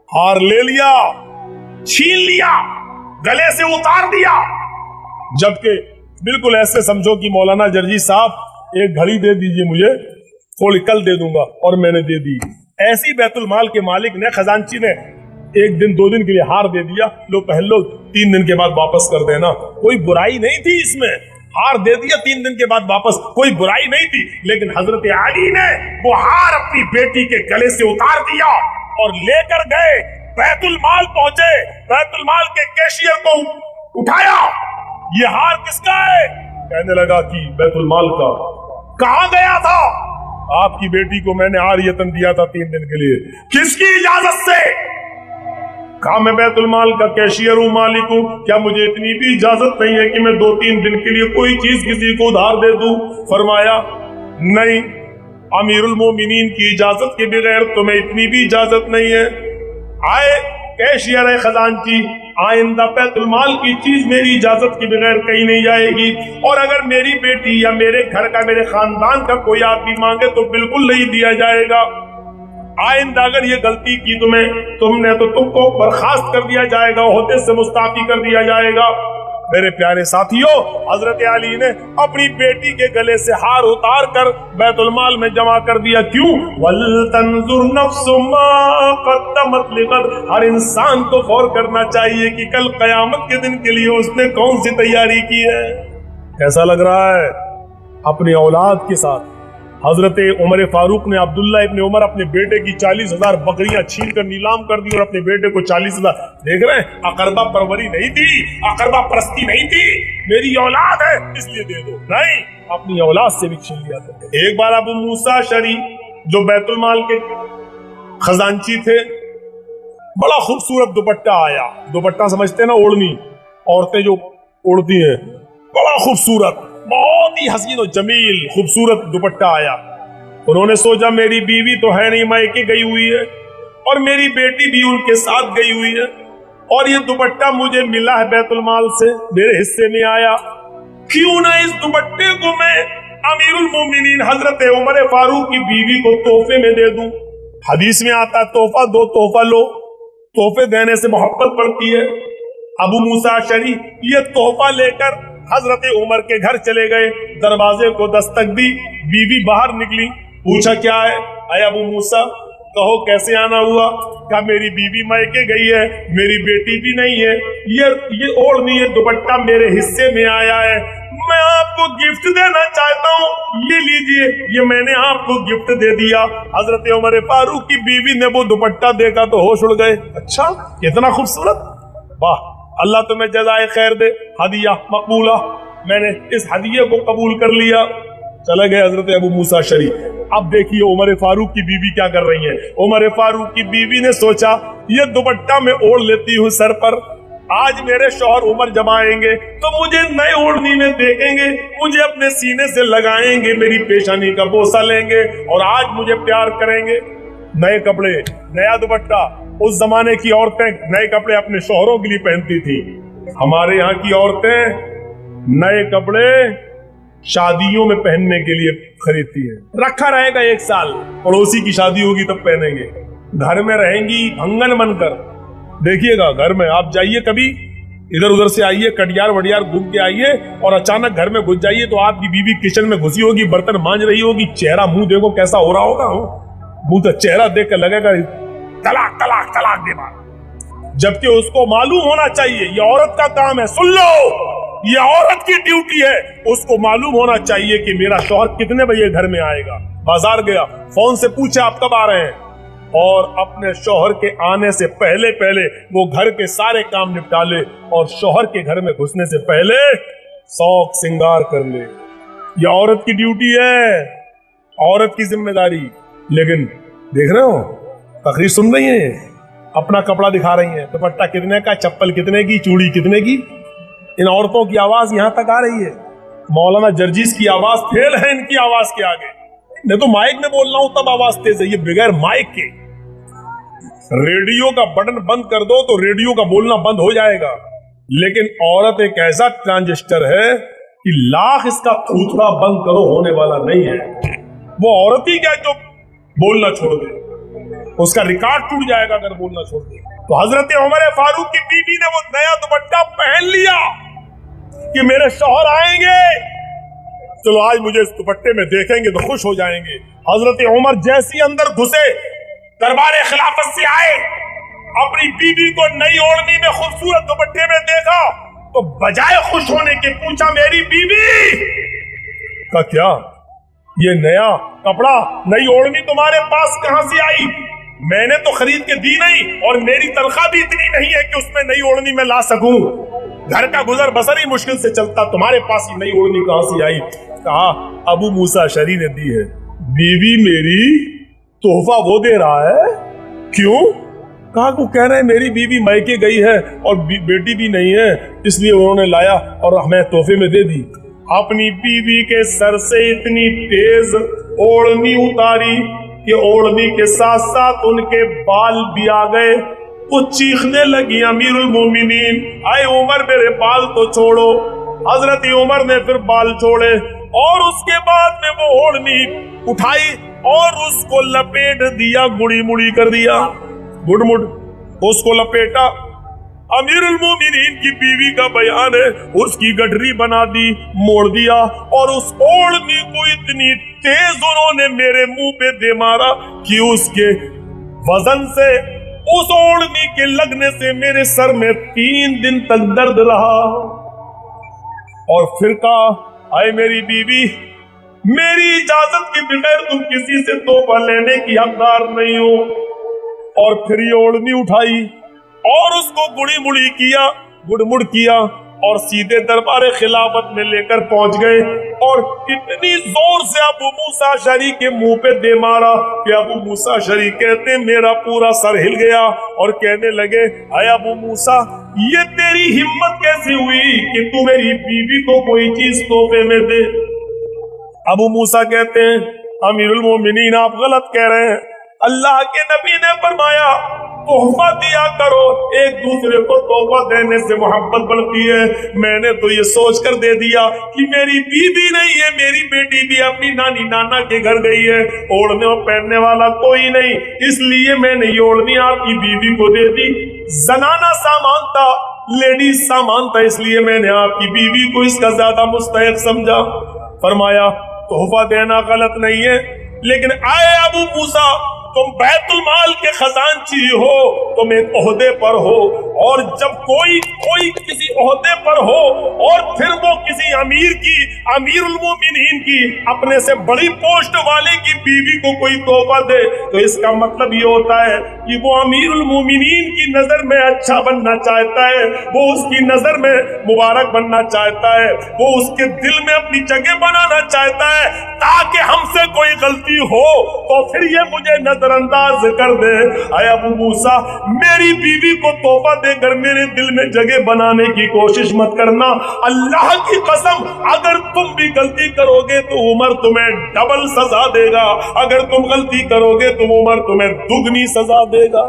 ہار لے لیا، چھین لیا، گلے سے اتار دیا، جبکہ بالکل ایسے سمجھو کہ مولانا جرجی صاحب ایک گھڑی دے دیجئے مجھے، تھوڑی کل دے دوں گا، اور میں نے دے دی۔ ایسی بیت المال کے مالک نے، خزانچی نے 1 دن 2 دن کے لیے ہار دے دیا، لو پہن لو، 3 دن کے بعد واپس کر دینا، کوئی برائی نہیں تھی اس میں، ہار دے دیا 3 دن کے بعد واپس، کوئی برائی نہیں تھی۔ لیکن حضرت علی نے وہ ہار اپنی بیٹی کے گلے سے اتار دیا اور لے کر گئے، بیت المال پہنچے، بیت المال کے کیشیئر کو اٹھایا، یہ ہار کس کا ہے؟ کہنے لگا کہ بیت المال کا۔ کہاں گیا تھا؟ آپ کی بیٹی کو میں نے عاریتن دیا تھا 3 دن کے لیے۔ کس کی اجازت سے؟ کہا میں بیت المال کا کیشیئر ہوں، مالک ہوں، کیا مجھے اتنی بھی اجازت نہیں ہے کہ میں 2-3 دن کے لیے کوئی چیز کسی کو ادھار دے دوں؟ فرمایا نہیں، امیر المومنین کی اجازت کے بغیر تمہیں اتنی بھی اجازت نہیں ہے۔ آئے کیشیئر ہے خزانچی، آئندہ بیت المال کی چیز میری اجازت کے بغیر کہیں نہیں جائے گی، اور اگر میری بیٹی یا میرے گھر کا، میرے خاندان کا کوئی آدمی مانگے تو بالکل نہیں دیا جائے گا۔ آئندہ اگر یہ غلطی کی تم نے تو تم کو برخاست کر دیا جائے گا، عہدے سے مستعفی کر دیا جائے گا۔ میرے پیارے ساتھیوں، حضرت علی نے اپنی بیٹی کے گلے سے ہار اتار کر بیت المال میں جمع کر دیا۔ کیوں؟ وَلْتَنْظُرْ نَفْسٌ مَا قَدَّمَتْ لِغَدٍ، ہر انسان کو غور کرنا چاہیے کہ کل قیامت کے دن کے لیے اس نے کون سی تیاری کی ہے۔ کیسا لگ رہا ہے اپنی اولاد کے ساتھ؟ حضرت عمر فاروق نے عبداللہ ابن عمر اپنے بیٹے کی 40,000 بکریاں چھین کر نیلام کر دی، اور اپنے بیٹے کو 40,000۔ دیکھ رہے ہیں، اقربا پروری نہیں تھی، اقربا پرستی نہیں تھی، میری اولاد ہے اس لیے دے دو، نہیں، اپنی اولاد سے بھی چھین لیا تھا۔ ایک بار ابو موسیٰ اشعری جو بیت المال کے خزانچی تھے، بڑا خوبصورت دوپٹہ آیا، دوپٹہ سمجھتے ہیں نا، اوڑھنی، عورتیں جو اوڑھتی ہیں، بڑا خوبصورت، بہت ہی حسین و جمیل خوبصورت دوپٹہ آیا۔ انہوں نے سوچا میری بیوی تو ہے نہیں، مائکے گئی ہوئی ہے، اور میری بیٹی بھی ان کے ساتھ گئی ہوئی ہے، اور یہ دوپٹہ مجھے ملا ہے بیت المال سے، میرے حصے میں آیا، کیوں نہ اس دوپٹے کو میں امیر المومنین حضرت عمر فاروق کی بیوی کو تحفے میں دے دوں۔ حدیث میں آتا ہے تحفہ دو تحفہ لو، تحفے دینے سے محبت بڑھتی ہے۔ ابو موسیٰ اشعری یہ تحفہ لے کر حضرت عمر کے گھر چلے گئے، دروازے کو دستک دی، بیوی باہر نکلی، پوچھا کیا ہے؟ اے ابو موسیٰ کہو کیسے آنا ہوا؟ کہا میری بیوی مائکے گئی ہے، میری بیٹی بھی نہیں ہے، یہ اوڑھنی ہے، دوپٹہ میرے حصے میں آیا ہے، میں آپ کو گفٹ دینا چاہتا ہوں، یہ لیجئے، یہ میں نے آپ کو گفٹ دے دیا۔ حضرت عمر فاروق کی بیوی نے وہ دوپٹہ دیکھا تو ہوش اڑ گئے، اچھا کتنا خوبصورت، واہ، اللہ تمہیں جزائے خیر دے، ہدیہ مقبولہ۔ میں نے اس ہدیے کو قبول کر لیا. چلے گئے حضرت ابو موسیٰ شریف. اب دیکھیے عمر فاروق کی بیوی کیا کر رہی ہیں. عمر فاروق کی بیوی نے سوچا یہ دوپٹہ میں اوڑھ لیتی ہوں سر پر, آج میرے شوہر عمر جب آئیں گے تو مجھے نئے اوڑھنی میں دیکھیں گے, مجھے اپنے سینے سے لگائیں گے, میری پیشانی کا بوسہ لیں گے اور آج مجھے پیار کریں گے. نئے کپڑے, نیا دوپٹہ. اس زمانے کی عورتیں نئے کپڑے اپنے شوہروں کے لیے پہنتی تھی. ہمارے یہاں کی عورتیں نئے کپڑے شادیوں میں پہننے کے لیے خریدتی ہیں. رکھا رہے گا 1 سال, پڑوسی کی شادی ہوگی تب پہنیں گے. گھر میں رہیں گی انگن بن کر. دیکھیے گا گھر میں آپ جائیے, کبھی ادھر ادھر سے آئیے, کٹیار وڈیار گھوم کے آئیے اور اچانک گھر میں گھس جائیے تو آپ کی بیوی کچن میں گھسی ہوگی, برتن مانج رہی ہوگی. چہرہ منہ دیکھو کیسا ہو رہا ہوگا. منہ تو چہرہ دیکھ کر لگے گا طلاق طلاق طلاق دے مار. جبکہ اس کو معلوم ہونا چاہیے یہ عورت کا کام ہے. سن لو, یہ عورت کی ڈیوٹی ہے. اس کو معلوم ہونا چاہیے کہ میرا شوہر کتنے بجے گھر میں آئے گا. بازار گیا, فون سے پوچھے آپ کب آ رہے ہیں, اور اپنے شوہر کے آنے سے پہلے پہلے وہ گھر کے سارے کام نپٹا لے اور شوہر کے گھر میں گھسنے سے پہلے شوق سنگار کر لے. یہ عورت کی ڈیوٹی ہے, عورت کی ذمہ داری. لیکن دیکھ رہے ہو تقریر سن رہی ہیں, اپنا کپڑا دکھا رہی ہیں, دوپٹہ کتنے کا, چپل کتنے کی, چوڑی کتنے کی. ان عورتوں کی آواز یہاں تک آ رہی ہے. مولانا جرجیس کی آواز فیل ہے ان کی آواز کے آگے. میں تو مائک میں بول رہا ہوں تب آواز تیز ہے, یہ بغیر مائک کے. ریڈیو کا بٹن بند کر دو تو ریڈیو کا بولنا بند ہو جائے گا. لیکن عورت ایک ایسا ٹرانزسٹر ہے کہ لاکھ اس کا تھوتھڑا بند کرو ہونے والا نہیں ہے. وہ عورت ہی کیا جو بولنا چھوڑ دے, اس کا ریکارڈ ٹوٹ جائے گا اگر بولنا چھوڑ دے. تو حضرت عمر فاروق کی بیوی نے وہ نیا دوپٹہ پہن لیا کہ میرے شوہر آئیں گے, چلو آج مجھے اس دوپٹے میں دیکھیں گے تو خوش ہو جائیں گے. حضرت عمر جیسی اندر گھسے, دربار خلافت سے آئے, اپنی بیوی کو نئی اوڑھنی میں خوبصورت دوپٹے میں دیکھا تو بجائے خوش ہونے کے پوچھا میری بیوی کا کیا یہ نیا کپڑا, نئی اوڑھنی تمہارے پاس کہاں سے آئی؟ میں نے تو خرید کے دی نہیں اور میری تنخواہ بھی اتنی نہیں ہے کہ اس میں نئی اوڑھنی میں لا سکوں. گھر کا گزر بسر ہی مشکل سے چلتا, تمہارے پاس یہ نئی اوڑھنی کہاں سے آئی؟ کہا ابو موسیٰ شری نے دی ہے. بیوی میری تحفہ وہ دے رہا ہے, کیوں؟ کہا وہ کہہ رہے ہیں میری بیوی میکے گئی ہے اور بیٹی بھی نہیں ہے, اس لیے انہوں نے لایا اور ہمیں تحفے میں دے دی. اپنی بیوی کے سر سے اتنی تیز اوڑھنی اتاری کہ اوڑھنی کے ساتھ ساتھ ان کے بال بھی آ گئے. وہ چیخنے لگی امیر المومنین, اے عمر میرے بال تو چھوڑو. حضرت عمر نے پھر بال چھوڑے اور اس کے بعد میں وہ اوڑھنی اٹھائی اور اس کو لپیٹ دیا, گڑی مڑی کر دیا, گڑ مڑ اس کو لپیٹا. امیر المومنین کی بیوی کا بیان ہے, اس کی گٹھری بنا دی, موڑ دیا اور اس اوڑھنی کو اتنی تیز انہوں نے میرے منہ پہ دے مارا کہ اس کے وزن سے, اس اوڑھنی کے لگنے سے میرے سر میں 3 دن تک درد رہا. اور پھر کہا اے میری بیوی, میری اجازت کے بغیر تم کسی سے تحفہ لینے کی حقدار نہیں ہو. اور پھر یہ اوڑھنی اٹھائی اور اس کو گڑی مڑی کیا, گڑ مڑ کیا اور سیدھے دربار خلافت میں لے کر پہنچ گئے اور اتنی زور سے ابو موسیٰ اشعری کے منہ پہ دے مارا کہ ابو موسیٰ اشعری کہتے میرا پورا سر ہل گیا اور کہنے لگے اے ابو موسیٰ, یہ تیری ہمت کیسی ہوئی کہ تو میری بیوی کو کوئی چیز تحفے میں دے؟ ابو موسیٰ کہتے ہیں امیر المومنین آپ غلط کہہ رہے ہیں, اللہ کے نبی نے فرمایا تحفہ دیا کرو, ایک دوسرے کو تحفہ دینے سے محبت بڑھتی ہے. میں نے تو یہ سوچ کر دے دیا کہ میری بیوی نہیں ہے, میری بیٹی بھی اپنی نانی نانا کے گھر گئی ہے, اوڑھنے اور پہننے والا کوئی نہیں, اس لیے میں نے یہ اوڑھنی آپ کی بیوی کو دے دی. زنانہ سامان تھا, لیڈیز سامان تھا, اس لیے میں نے آپ کی بیوی کو اس کا زیادہ مستحق سمجھا. فرمایا تحفہ دینا غلط نہیں ہے, لیکن آئے ابو موسیٰ تم بیت المال کے خزانچی ہو, تم ایک عہدے پر ہو और जब कोई किसी ओहदे पर हो और फिर वो किसी अमीरुल मोमिनीन की अपने से बड़ी पोस्ट वाले की बीवी को कोई तोहफा दे, तो इसका मतलब ये होता है कि वो अमीरुल मोमिनीन की नजर में अच्छा बनना चाहता है, वो उसकी नजर में मुबारक बनना चाहता है, वो उसके दिल में अपनी जगह बनाना चाहता है, ताकि हमसे कोई गलती हो तो फिर ये मुझे नजरअंदाज कर दे। आया अबू मूसा, मेरी बीवी को तोहफा देकर मेरे दिल में जगह बनाने की कोशिश मत करना। अल्लाह की कसम, अगर तुम भी गलती करोगे तो उमर तुम्हें डबल सजा देगा, अगर तुम गलती करोगे तो उमर तुम्हें दुगनी सजा देगा।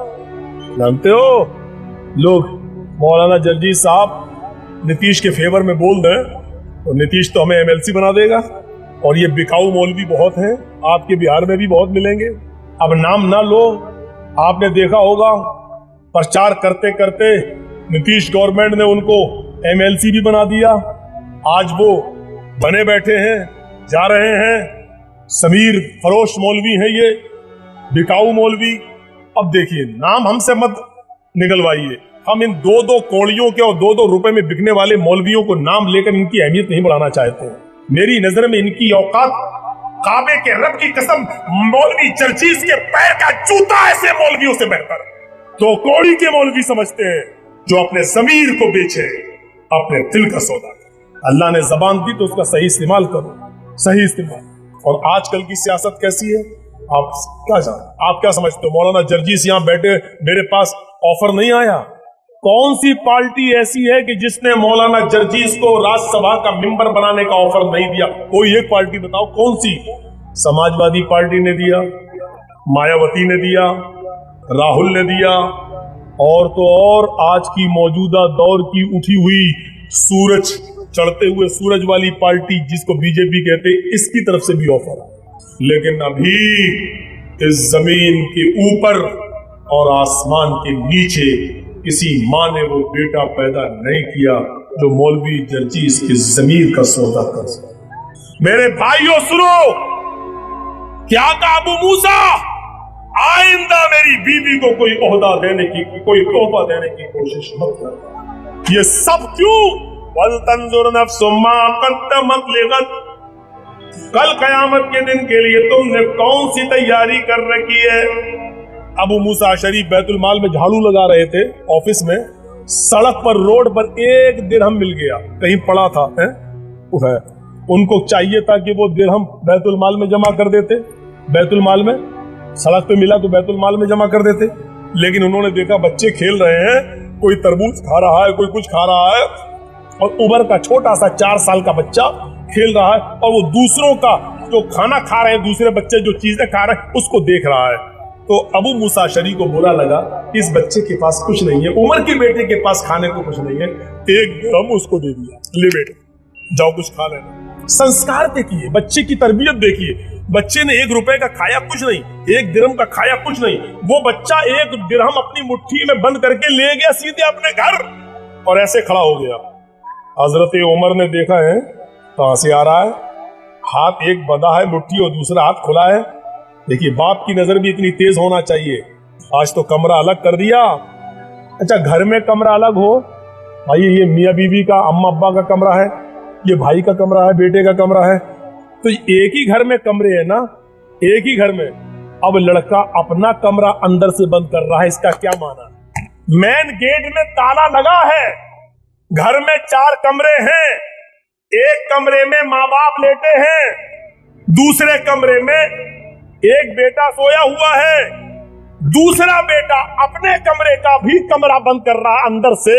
जानते हो, लोग मौलाना जर्जी साहब नीतीश के फेवर में बोल रहे हैं, तो नीतीश तो हमें एमएलसी बना देगा, और ये बिकाऊ मौलवी बहुत हैं, आपके बिहार में भी बहुत मिलेंगे। अब नाम ना लो, आपने देखा होगा प्रचार करते करते नीतीश गवर्नमेंट ने उनको एमएलसी भी बना दिया। आज वो बने बैठे हैं, जा रहे हैं। समीर फरोश मौलवी है ये, बिकाऊ मौलवी। अब देखिए, नाम हमसे मत निकलवाइए, हम इन 2-2 कौड़ियों के और 2-2 रुपए में बिकने वाले मौलवियों को नाम लेकर इनकी अहमियत नहीं बढ़ाना चाहते हैं। मेरी नजर में इनकी औकात, काबे के रब की कसम, मौलवी चर्चिस के पैर का जूता ऐसे मौलवियों से बेहतर। 2 कौड़ी के मौलवी समझते हैं जो अपने जमीर को बेचे, अपने दिल का सौदा। अल्लाह ने जबान दी तो उसका सही इस्तेमाल करो, सही इस्तेमाल। और आजकल की सियासत कैसी है, आप क्या जानते, आप क्या समझते हो? मौलाना जर्जीस यहाँ बैठे, मेरे पास ऑफर नहीं आया। कौन सी पार्टी ऐसी है कि जिसने मौलाना जर्जीस को राज्यसभा का मेंबर बनाने का ऑफर नहीं दिया? कोई एक पार्टी बताओ, कौन सी? समाजवादी पार्टी ने दिया, मायावती ने दिया, राहुल ने दिया, और तो और आज की मौजूदा दौर की उठी हुई सूरज, चढ़ते हुए सूरज वाली पार्टी जिसको बीजेपी कहते, इसकी तरफ से भी ऑफर है। लेकिन अभी इस जमीन के ऊपर और आसमान के नीचे किसी माँ ने वो बेटा पैदा नहीं किया जो मौलवी जर्जीस की जमीर का सौदा कर सके। मेरे भाइयों सुनो, क्या कहा अबू मूसा, आइंदा मेरी बीवी को कोई ओहदा देने की, कोई तोहफा देने की कोशिश मत कर। ये सब क्यों? वल तंजुर नफ्सुम मा क़द्दमत लिगद, कल कयामत के दिन के लिए तुमने कौन सी तैयारी कर रखी है। अबू मूसा अशरी बैतुल माल में झाड़ू लगा रहे थे ऑफिस में, सड़क पर, रोड पर 1 दिरहम मिल गया, कहीं पड़ा था है? उनको चाहिए था कि वो दिरहम बैतुल माल में जमा कर देते, बैतुल माल में, सड़क पे मिला तो बैतुल माल में जमा कर देते। लेकिन उन्होंने देखा बच्चे खेल रहे हैं, कोई तरबूज खा रहा है, कोई कुछ खा रहा है, और उमर का छोटा सा 4 साल का बच्चा खेल रहा है, और वो दूसरों का जो खाना खा रहे हैं, दूसरे बच्चे जो चीजें खा रहे हैं, उसको देख रहा है। तो अबू मूसा अशरी को बुरा लगा, इस बच्चे के पास कुछ नहीं है, उमर के बेटे के पास खाने को कुछ नहीं है, 1 दिरहम उसको दे दिया, ले बेटे जाओ कुछ खा लेना। संस्कार देखिए, बच्चे की तरबियत देखिए, बच्चे ने 1 रुपए का खाया कुछ नहीं, 1 दिरहम का खाया कुछ नहीं, वो बच्चा 1 दिरहम अपनी मुट्ठी में बंद करके ले गया सीधे अपने घर, और ऐसे खड़ा हो गया। हजरत उमर ने देखा है कहां से आ रहा है, हाथ एक बंधा है मुट्ठी और दूसरा हाथ खुला है। देखिए, बाप की नजर भी इतनी तेज होना चाहिए। आज तो कमरा अलग कर दिया। अच्छा, घर में कमरा अलग हो भाई, ये मियाँ बीवी का, अम्मा अब्बा का कमरा है, ये भाई का कमरा है, बेटे का कमरा है, तो एक ही घर में कमरे है ना, एक ही घर में। अब लड़का अपना कमरा अंदर से बंद कर रहा है, इसका क्या माना? मेन गेट में ताला लगा है, घर में 4 कमरे हैं, एक कमरे में माँ बाप लेटे हैं, दूसरे कमरे में एक बेटा सोया हुआ है, दूसरा बेटा अपने कमरे का भी कमरा बंद कर रहा है अंदर से।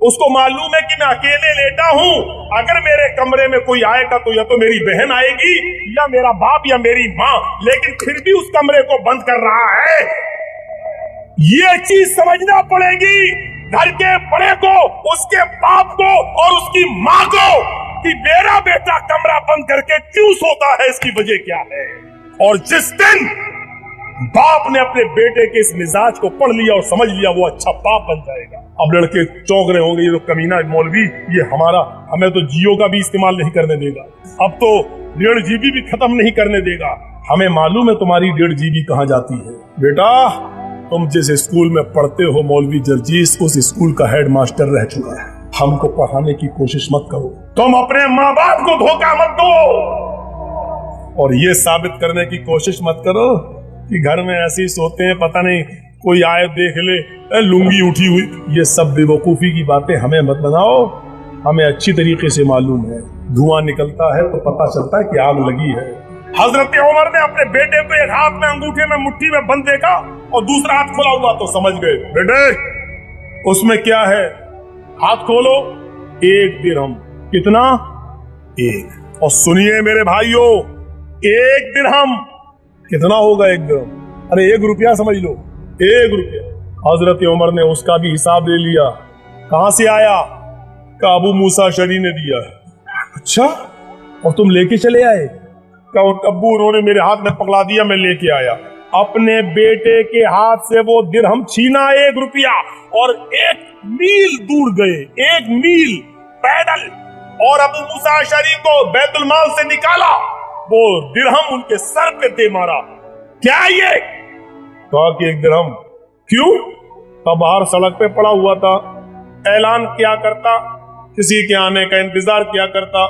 उसको मालूम है कि मैं अकेले लेटा हूं, अगर मेरे कमरे में कोई आएगा तो या तो मेरी बहन आएगी या मेरा बाप या मेरी माँ, लेकिन फिर भी उस कमरे को बंद कर रहा है। ये चीज समझना पड़ेगी घर के बड़े को, उसके बाप को और उसकी माँ को, कि मेरा बेटा कमरा बंद करके क्यों सोता है, इसकी वजह क्या है। और जिस दिन बाप ने अपने बेटे के इस मिजाज को पढ़ लिया और समझ लिया, वो अच्छा बाप बन जाएगा। अब लड़के चौंक रहे होंगे, ये तो कमीना मौलवी, ये हमें तो जियो का भी इस्तेमाल नहीं करने देगा, अब तो 1.5 GB भी खत्म नहीं करने देगा। हमें मालूम है तुम्हारी 1.5 GB कहाँ जाती है। बेटा, तुम जिस स्कूल में पढ़ते हो मौलवी जर्जीस उस स्कूल का हेड मास्टर रह चुका है। हमको पढ़ाने की कोशिश मत करो, तुम अपने माँ बाप को धोखा मत दो और ये साबित करने की कोशिश मत करो कि घर में ऐसे ही सोते हैं, पता नहीं कोई आए देख ले लुंगी उठी हुई। ये सब बेवकूफी की बातें हमें मत बनाओ, हमें अच्छी तरीके से मालूम है धुआं निकलता है तो पता चलता है कि आग लगी है। हजरत उमर ने अपने बेटे को एक हाथ में अंगूठे में मुट्ठी में बंद देखा और दूसरा हाथ खुला हुआ तो समझ गए बेटे उसमें क्या है, हाथ खोलो। 1 दिरहम। कितना? 1। और सुनिए मेरे भाइयों, 1 दिरहम कितना होगा? 1 दिरहम, अरे 1 रुपया समझ लो, 1 रुपया। हजरत उमर ने उसका भी हिसाब ले लिया। कहां से आया? का अबू मूसा अशअरी ने दिया। अच्छा, और तुम लेके चले आए? अब्बू उन्होंने मेरे हाथ में पकड़ा दिया, मैं लेके आया। अपने बेटे के हाथ से वो दिरहम छीना 1 रुपया और 1 मील दूर गए, 1 मील पैदल, और अबू मूसा अशअरी को बैतुल माल से निकाला, वो दिरहम उनके सर पे दे मारा। क्या ये? कहा कि 1 दिरहम। क्यों? तब बाहर सड़क पे पड़ा हुआ था, ऐलान क्या करता, किसी के आने का इंतजार किया करता।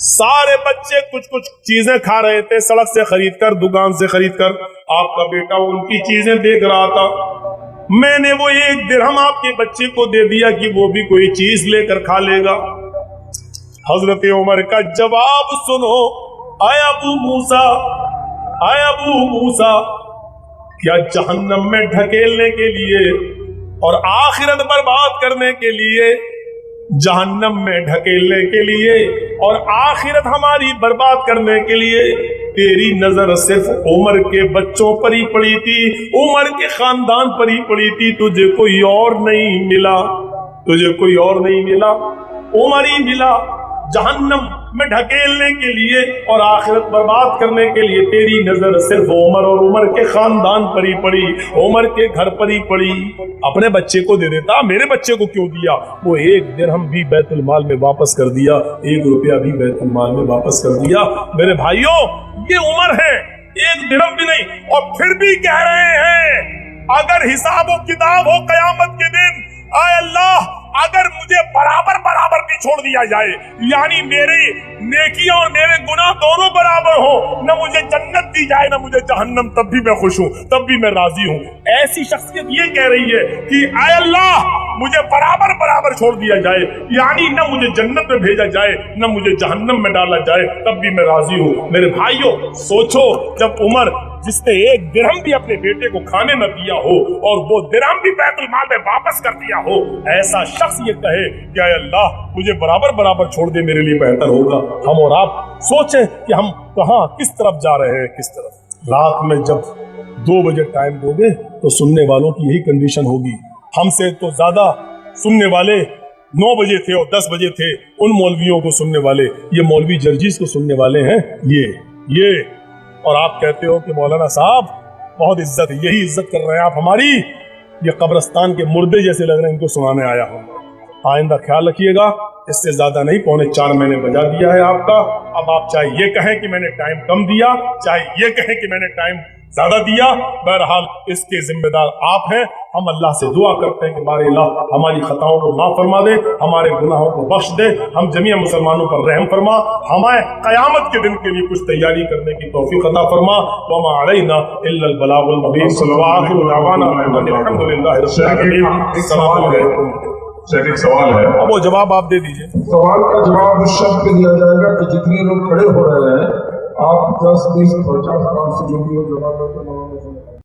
सारे बच्चे कुछ कुछ चीजें खा रहे थे सड़क से खरीदकर, दुकान से खरीदकर। आपका बेटा उनकी चीजें देख रहा था। मैंने वो 1 दिरहम आपके बच्चे को दे दिया कि वो भी कोई चीज लेकर खा लेगा। हजरत उमर का जवाब सुनो। आया अबू मूसा, आया अबू मूसा, क्या जहन्नम में ढकेलने के लिए और आखिरत बर्बाद करने के लिए, जहन्नम में ढकेलने के लिए और आखिरत हमारी बर्बाद करने के लिए तेरी नजर सिर्फ उमर के बच्चों पर ही पड़ी थी, उमर के खानदान पर ही पड़ी थी, तुझे कोई और नहीं मिला, तुझे कोई और नहीं मिला, उमर ही मिला। जहन्नम में ढकेलने के लिए और आखिरत बर्बाद करने के लिए तेरी नजर सिर्फ उमर और उमर के खानदान पर ही पड़ी, उमर के घर पर ही पड़ी। अपने बच्चे को दे देता, मेरे बच्चे को क्यों दिया? वो 1 दिरहम भी बैतुल माल में वापस कर दिया, 1 रुपया भी बैतुल माल में वापस कर दिया। मेरे भाइयों, ये उमर है, 1 दिरहम भी नहीं। और फिर भी कह रहे हैं अगर हिसाब व किताब हो कयामत के दिन, आए अल्लाह अगर मुझे बराबर बराबर भी छोड़ दिया जाए, यानी मेरी नेकियां और मेरे गुनाह दोनों बराबर हो, न मुझे जन्नत दी जाए न मुझे जहन्नम, तब भी मैं खुश हूं, तब भी मैं राजी हूं। ऐसी शख्सियत ये कह रही है कि आए अल्लाह मुझे बराबर बराबर छोड़ दिया जाए, यानी न मुझे जन्नत में भेजा जाए न मुझे जहन्नम में डाला जाए, तब भी मैं राजी हूं। मेरे भाइयों सोचो, जब उमर जिसने 1 दिरहम भी अपने बेटे को खाने न दिया हो और वो दिरहम भी बैतुल माल में वापस कर दिया हो, ऐसा शख्स ये कहे कि आए अल्लाह मुझे बराबर बराबर छोड़ दे, मेरे लिए बेहतर होगा। हम और आप सोचें कि हम कहां किस तरफ जा रहे हैं, किस तरफ। रात में जब 2 बजे टाइम दोगे तो सुनने वालों की यही कंडीशन होगी। हमसे तो ज्यादा सुनने वाले 9 बजे थे और 10 बजे थे, उन मौलवियों को सुनने वाले, ये मौलवी जर्जीस को सुनने वाले हैं ये। और आप कहते हो कि मौलाना साहब बहुत इज्जत, यही इज्जत कर रहे हैं आप हमारी, ये कब्रिस्तान के मुर्दे जैसे लग रहे हैं, इनको सुनाने आया हूं। आइंदा ख्याल रखिएगा, इससे ज्यादा नहीं, 3:45 मैंने बजा दिया है आपका। अब आप चाहे ये कहें कि मैंने टाइम कम दिया, चाहे ये कहें कि मैंने टाइम ज्यादा दिया, बहरहाल इसके जिम्मेदार आप हैं। हम अल्लाह से दुआ करते हैं कि बारे अल्लाह हमारी खताओं को माफ फरमा दे, हमारे गुनाहों को बख्श दे, हम जमीया मुसलमानों पर रहम फरमा, हमें क़यामत के दिन के लिए कुछ तैयारी करने की तौफीक अता फरमा। वमा अलैना इल्लल बलागुल मुबीन। सल्लल्लाहु एक सवाल है, अब वो जवाब आप दे दीजिए। सवाल का जवाब उस शब्द पे दिया जाएगा कि जितने लोग खड़े हो रहे हैं, आप 10, 20, 50, 500 जो भी हो जवाब